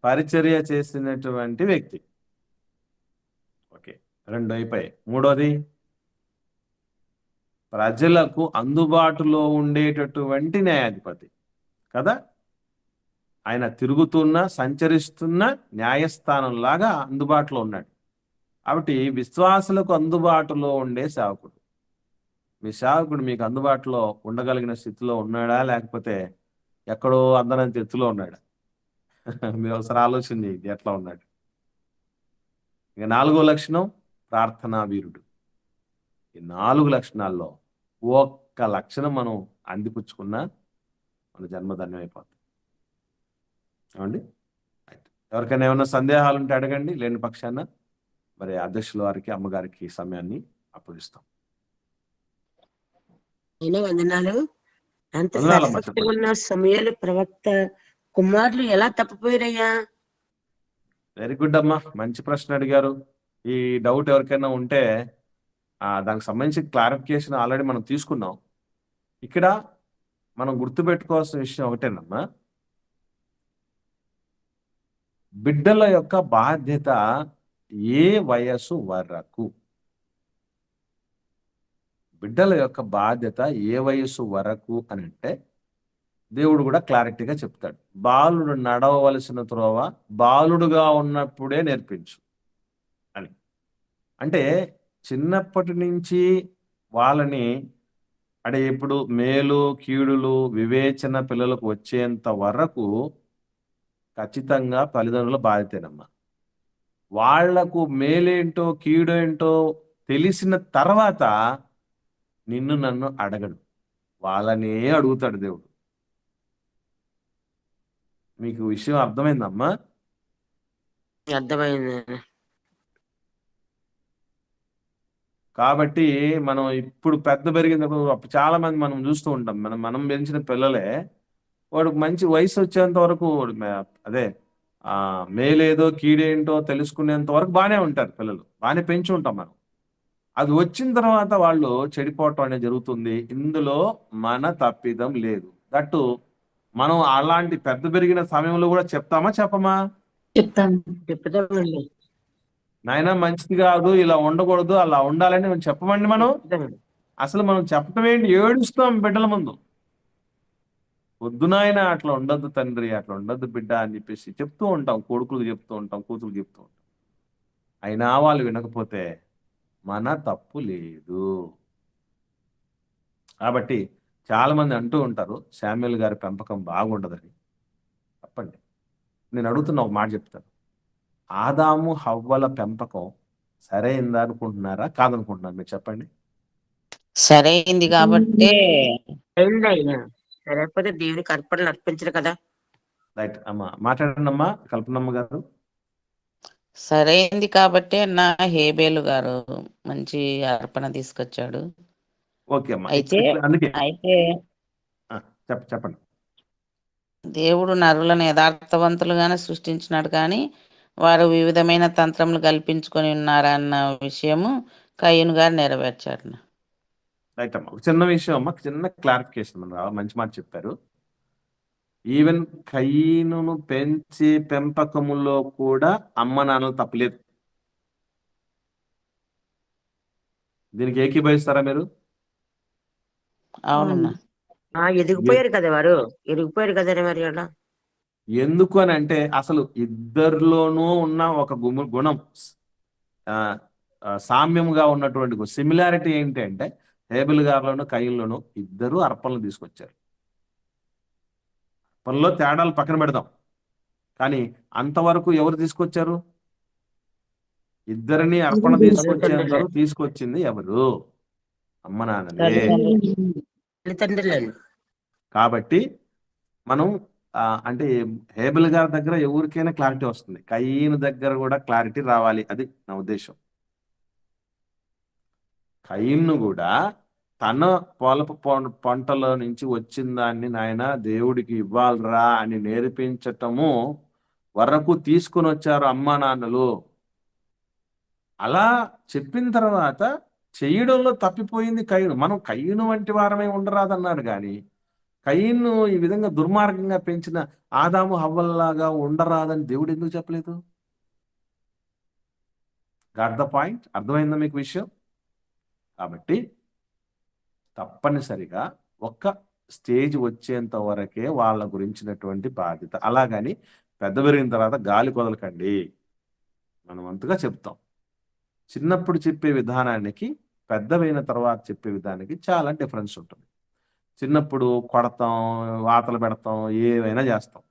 Speaker 1: పరిచర్య చేసినటువంటి వ్యక్తి. ఓకే, 2 అయిపోయాయి. మూడోది, ప్రజలకు అందుబాటులో ఉండేటటువంటి న్యాయాధిపతి కదా. ఆయన తిరుగుతున్న, సంచరిస్తున్న న్యాయస్థానం లాగా అందుబాటులో ఉన్నాడు. కాబట్టి విశ్వాసులకు అందుబాటులో ఉండే సేవకుడు. మీ సేవకుడు మీకు అందుబాటులో ఉండగలిగిన స్థితిలో ఉన్నాడా, లేకపోతే ఎక్కడో అందరంత ఎత్తులో ఉన్నాడా? మీరు ఒకసారి ఆలోచన చేయండి ఎట్లా ఉన్నాడు. ఇక 4వ లక్షణం, ప్రార్థనా వీరుడు. ఈ 4 లక్షణాల్లో ఒక్క లక్షణం మనం అందిపుచ్చుకున్నా మన జన్మధన్యం అయిపోతుంది. ఏమండి? ఎవరికైనా ఏమైనా సందేహాలు ఉంటే అడగండి, లేని పక్షాన మరి అధ్యక్షుల వారికి, అమ్మగారికి సమయాన్ని అప్పగిస్తాం.
Speaker 3: వందనాలు. అంత
Speaker 1: వందనాలమ్మా,
Speaker 3: సర్వశక్తిగా ఉన్న సమయాలు ప్రవక్త కుమారులు ఎలా తప్పిపోయారయ్యా?
Speaker 1: వెరీ గుడ్ అమ్మా, మంచి ప్రశ్న అడిగారు. ఈ డౌట్ ఎవరికైనా ఉంటే దానికి సంబంధించి క్లారిఫికేషన్ ఆల్రెడీ మనం తీసుకున్నాం. ఇక్కడ మనం గుర్తుపెట్టుకోవాల్సిన విషయం ఒకటేనమ్మా, బిడ్డల యొక్క బాధ్యత ఏ వయసు వరకు, బిడ్డల యొక్క బాధ్యత ఏ వయసు వరకు అని అంటే దేవుడు కూడా క్లారిటీగా చెప్తాడు. బాలుడు నడవవలసిన త్రోవ బాలుడుగా ఉన్నప్పుడే నేర్పించు అని. అంటే చిన్నప్పటి నుంచి వాళ్ళని, అంటే ఇప్పుడు మేలు కీడులు వివేచన పిల్లలకు వచ్చేంత వరకు ఖచ్చితంగా తల్లిదండ్రుల బాధ్యతేనమ్మా. వాళ్లకు మేలేంటో కీడేంటో తెలిసిన తర్వాత నిన్ను నన్ను అడగడు, వాళ్ళనే అడుగుతాడు దేవుడు. మీకు విషయం అర్థమైందమ్మా?
Speaker 3: అర్థమైంది.
Speaker 1: కాబట్టి మనం ఇప్పుడు పెద్ద పెరిగినప్పుడు చాలా మంది మనం చూస్తూ ఉంటాం, మనం పెంచిన పిల్లలే వాడికి మంచి వయసు వచ్చేంత వరకు అదే మేలేదో కీడేంటో తెలుసుకునేంత వరకు బాగానే ఉంటారు పిల్లలు, బాగానే పెంచి ఉంటాం మనం. అది వచ్చిన తర్వాత వాళ్ళు చెడిపోవటం అనేది జరుగుతుంది. ఇందులో మన తప్పిదం లేదు. దట్టు మనం అలాంటి పెద్ద పెరిగిన సమయంలో కూడా చెప్తామా చెప్పమా?
Speaker 3: చెప్తామండి.
Speaker 1: నాయన మంచిది కాదు, ఇలా ఉండకూడదు, అలా ఉండాలని మనం చెప్పమండి. మనం అసలు మనం చెప్పటం ఏంటి? ఏడుస్తాం బిడ్డల ముందు. వద్దునాయన అట్లా ఉండద్దు తండ్రి, అట్లా ఉండద్దు బిడ్డ అని చెప్పేసి చెప్తూ ఉంటాం. కొడుకులు చెప్తూ ఉంటాం, కూతురు చెప్తూ ఉంటాం. అయినా వాళ్ళు వినకపోతే మన తప్పు లేదు. కాబట్టి చాలా మంది అంటూ ఉంటారు శామ్యూల్ గారి పెంపకం బాగుండదని. తప్పండి. నేను అడుగుతున్నా, ఒక మాట చెప్తాను. ఆదాము హవ్వల పెంపకం సరైందా అనుకుంటున్నారా, కాదనుకుంటున్నారా? మీరు చెప్పండి.
Speaker 2: సరైంది కాబట్టి.
Speaker 3: సరైపోతే దేవునికి అర్పణలు అర్పించరు కదా.
Speaker 1: రైట్ అమ్మా, మాట్లాడండి అమ్మా కల్పనమ్మ గారు.
Speaker 2: సరైంది కాబట్టి నా హేబేలు గారు మంచి అర్పణ తీసుకొచ్చాడు.
Speaker 1: ఓకే అమ్మా,
Speaker 2: అయితే
Speaker 1: అందుకే
Speaker 2: అయితే
Speaker 1: చెప్పండి.
Speaker 2: దేవుడు నరులను యథార్థవంతులుగానే సృష్టించినాడు, కానీ వారు వివిధమైన తంత్రములు కల్పించుకొని ఉన్నారన్న విషయము కయ్యూను గారు నెరవేర్చారు.
Speaker 1: రైట్ అమ్మా. ఒక చిన్న విషయం అమ్మా, చిన్న క్లారిఫికేషన్ మంచి మాట చెప్పారు. ఈవెన్ కయ్యూనును పెంచి పెంపకములో కూడా అమ్మ నాన్నలు తప్పలేదు. దీనికి ఏకీభవిస్తారా మీరు?
Speaker 2: అవునన్నా.
Speaker 6: ఎదిగిపోయారు కదా వారు, ఎదిగిపోయారు కదా మరి అలా.
Speaker 1: ఎందుకు అని అంటే అసలు ఇద్దరిలోనూ ఉన్న ఒక గుణం సామ్యముగా ఉన్నటువంటి సిమిలారిటీ ఏంటి అంటే హేబెల్ గారిలోను కయ్యూనులోను ఇద్దరు అర్పణలు తీసుకొచ్చారు. అర్పణలో తేడాలు పక్కన పెడదాం, కానీ అంతవరకు ఎవరు తీసుకొచ్చారు? ఇద్దరిని అర్పణ తీసుకొచ్చింది ఎవరు? అమ్మ నాన్నలే.
Speaker 6: తల్లిదండ్రులను.
Speaker 1: కాబట్టి మనం అంటే హేబెల్ గారి దగ్గర ఎవరికైనా క్లారిటీ వస్తుంది, కయ్యూను దగ్గర కూడా క్లారిటీ రావాలి, అది నా ఉద్దేశం. కయ్యూను కూడా తన పొలపు పంటలో నుంచి వచ్చిన దాన్ని నాయన దేవుడికి ఇవ్వాలరా అని నేర్పించటము వరకు తీసుకుని వచ్చారు అమ్మా నాన్నలు. అలా చెప్పిన తర్వాత చేయడంలో తప్పిపోయింది కయ్యూను. మనం కయ్యూను వంటి వారమే ఉండరాదన్నాడు, కానీ కయ్యూను ఈ విధంగా దుర్మార్గంగా పెంచిన ఆదాము హవ్వల్లాగా ఉండరాదని దేవుడు ఎందుకు చెప్పలేదు? Got the point? అర్థమైందా మీకు విషయం? కాబట్టి తప్పనిసరిగా ఒక్క స్టేజ్ వచ్చేంత వరకే వాళ్ళ గురించినటువంటి బాధ్యత. అలాగని పెద్ద పెరిగిన తర్వాత గాలి కొదలకండి, మనం అంతగా చెప్తాం. చిన్నప్పుడు చెప్పే విధానానికి పెద్దవైన తర్వాత చెప్పే విధానానికి చాలా డిఫరెన్స్ ఉంటుంది. చిన్నప్పుడు కొడతాం, వాతలు పెడతాం, ఏవైనా చేస్తాం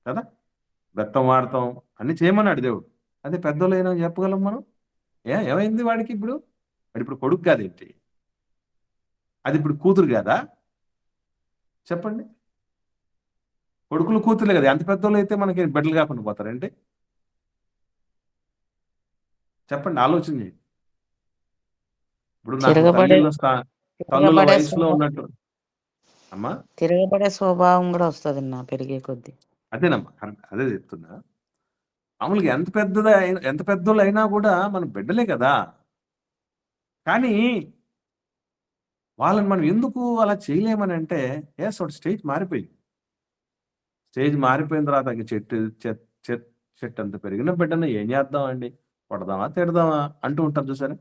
Speaker 1: కదా, బెత్తం వాడతాం, అన్ని చేయమన్నాడు దేవుడు. అదే పెద్దోళ్ళైనా చెప్పగలం మనం. ఏమైంది వాడికి? ఇప్పుడు కొడుకు కాదేంటి, అది ఇప్పుడు కూతురు కాదా? చెప్పండి. కొడుకులు కూతురులే కదా, ఎంత పెద్దోళ్ళు అయితే మనకి బిడ్డలు కాకుండా పోతారంటే చెప్పండి, ఆలోచన చేయండి. ఇప్పుడు తల్లుల వయసులో ఉన్నట్టు అమ్మా
Speaker 2: తిరగబడే స్వభావం కూడా వస్తుంది నా పెరిగే కొద్ది.
Speaker 1: అదేనమ్మా, అదే చెప్తున్నా. మామూలుగా ఎంత పెద్దోళ్ళు అయినా కూడా మన బిడ్డలే కదా, కానీ వాళ్ళని మనం ఎందుకు అలా చేయలేమని అంటే స్టేజ్ మారిపోయింది. స్టేజ్ మారిపోయిన తర్వాత చెట్టు అంత పెరిగిన బిడ్డను ఏం చేద్దామండి, కొడదామా తిడదామా అంటూ ఉంటారు చూసారా.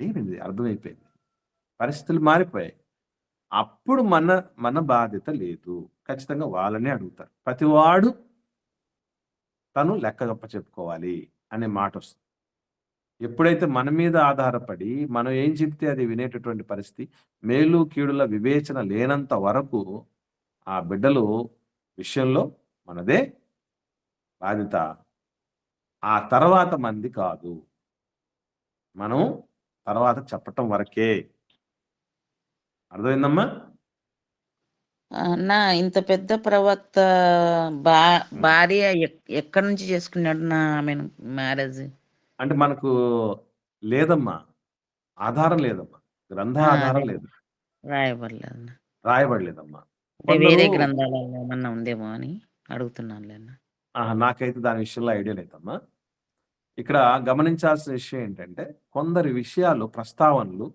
Speaker 1: ఏంటి అర్థమైపోయింది, పరిస్థితులు మారిపోయాయి. అప్పుడు మన బాధ్యత లేదు, ఖచ్చితంగా వాళ్ళనే అడుగుతారు. ప్రతివాడు తను లెక్కగప్ప చెప్పుకోవాలి అనే మాట వస్తుంది. ఎప్పుడైతే మన మీద ఆధారపడి మనం ఏం చెప్తే అది వినేటటువంటి పరిస్థితి, మేలు కీడుల వివేచన లేనంత వరకు ఆ బిడ్డలు విషయంలో మనదే బాధ్యత. ఆ తర్వాత మంది కాదు, మనం తర్వాత చెప్పటం వరకే. అర్థమైందమ్మా?
Speaker 2: నా ఇంత పెద్ద ప్రవక్త భార్య ఎక్కడి నుంచి చేసుకున్నాడు నా మ్యారేజ్?
Speaker 1: అంటే మనకు లేదమ్మా, ఆధారం లేదమ్మా, గ్రంథ ఆధారం లేదు, రాయబడలేదమ్మా.
Speaker 2: వేరే గ్రంథాలలో ఏమన్నా ఉందేమో అని అడుగుతున్నాను.
Speaker 1: నాకైతే దాని విషయంలో ఐడియా లేదమ్మా. ఇక్కడ గమనించాల్సిన విషయం ఏంటంటే కొందరి విషయాలు, ప్రస్తావనలు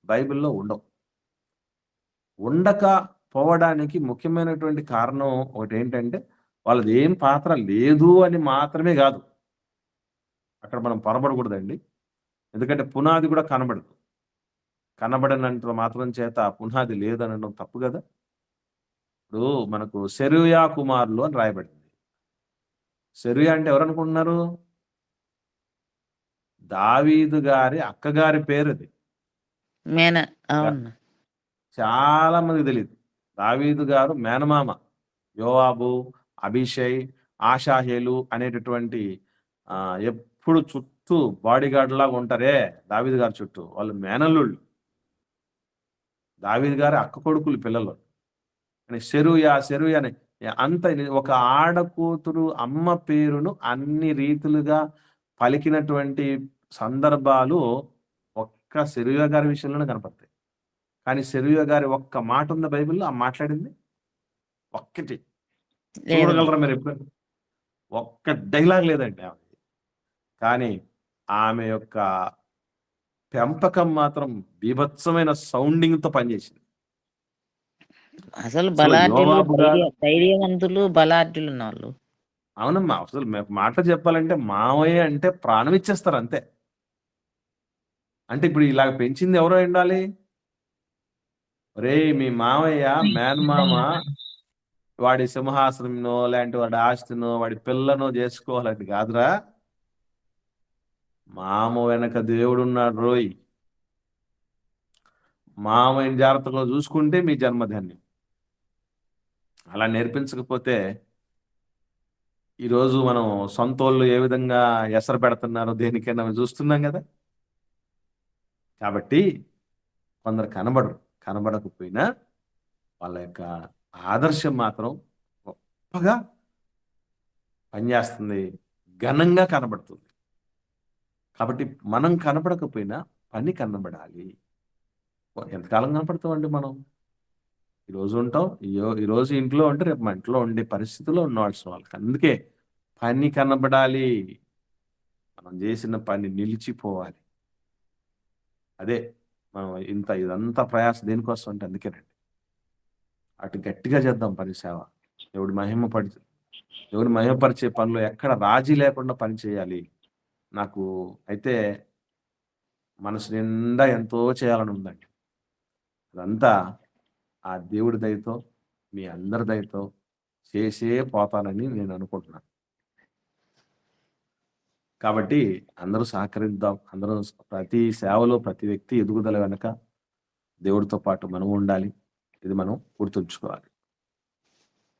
Speaker 1: బైబిల్లో ఉండకపోవడానికి ముఖ్యమైనటువంటి కారణం ఒకటి ఏంటంటే వాళ్ళది ఏం పాత్ర లేదు అని మాత్రమే కాదు. అక్కడ మనం పొరపడకూడదండి, ఎందుకంటే పునాది కూడా కనబడనంత మాత్రం చేత పునాది లేదనడం తప్పు కదా. ఇప్పుడు మనకు సెరూయా కుమారులు అని రాయబడింది. సెరూయా అంటే ఎవరు అనుకుంటున్నారు? దావీదు గారి అక్కగారి పేరు అది. చాలా మందికి తెలియదు. దావీదు గారు మేనమామ యోవాబు, అభిషై, ఆషాహేలు అనేటటువంటి ఎప్పుడు చుట్టూ బాడీగార్డ్ లాగా ఉంటారే దావీదు గారి చుట్టూ, వాళ్ళు మేనల్లుళ్ళు, దావీదు గారి అక్క కొడుకులు పిల్లలు. అని సెరూయా అని అంత ఒక ఆడకూతురు అమ్మ పేరును అన్ని రీతులుగా పలికినటువంటి సందర్భాలు ఒక్క సెరూయా గారి విషయంలోనే కనపడతాయి. కానీ సెరూయా గారి ఒక్క మాట ఉంది బైబిల్లో, ఆ మాట్లాడింది ఒక్కటి చూడగలరా మీరు? ఎప్పుడు ఒక్క డైలాగ్ లేదండి ఆమె. కానీ ఆమె యొక్క పెంపకం మాత్రం బీభత్సమైన సౌండింగ్తో పనిచేసింది.
Speaker 2: అసలు
Speaker 1: అసలు
Speaker 2: బలాఢ్యులు,
Speaker 1: యోవాబు గారు
Speaker 2: ధైర్యవంతులు, బలాఢ్యులు ఉన్నవాళ్ళు.
Speaker 1: అవునమ్మా, అసలు మాట చెప్పాలంటే మావయ్య అంటే ప్రాణం ఇచ్చేస్తారు అంతే. అంటే ఇప్పుడు ఇలాగ పెంచింది ఎవరో ఉండాలి? రేయ్ మీ మావయ్య మేనమామ వాడి సింహాసనంనో లేదంటే వాడి ఆస్తినో వాడి పిల్లనో చేసుకోవాలని కాదురా, మామ వెనక దేవుడున్నాడు రోయ్, మామయ్యని జాగ్రత్తగా చూసుకుంటే మీ జన్మధాన్యం. అలా నేర్పించకపోతే ఈరోజు మనం సొంతోళ్ళు ఏ విధంగా ఎసరు పెడుతున్నారో దేనికైనా చూస్తున్నాం కదా. కాబట్టి కొందరు కనబడకపోయినా వాళ్ళ యొక్క ఆదర్శం మాత్రం గొప్పగా పనిచేస్తుంది, ఘనంగా కనబడుతుంది. కాబట్టి మనం కనబడకపోయినా పని కనబడాలి. ఎంతకాలం కనపడతామండి మనం? ఈరోజు ఉంటాం, ఈరోజు ఇంట్లో ఉంటే రేపు మా ఇంట్లో ఉండే పరిస్థితిలో ఉండవలసిన వాళ్ళకి. అందుకే పని కనబడాలి, మనం చేసిన పని నిలిచిపోవాలి. అదే మనం ఇదంతా ప్రయాస దేనికోసం అంటే అందుకేనండి. అటు గట్టిగా చేద్దాం పని సేవ. దేవుడి మహిమపరిచే పనులు ఎక్కడ రాజీ లేకుండా పని చేయాలి. నాకు అయితే మనసు నిండా ఎంతో చేయాలని ఉందండి. అదంతా ఆ దేవుడి దయతో, మీ అందరి దయతో చేసే పోతానని నేను అనుకుంటున్నాను. కాబట్టి అందరూ సహకరిద్దాం. అందరూ ప్రతి సేవలో ప్రతి వ్యక్తి ఎదుగుదల వెనక దేవుడితో పాటు మనం ఉండాలి. ఇది మనం గుర్తుంచుకోవాలి.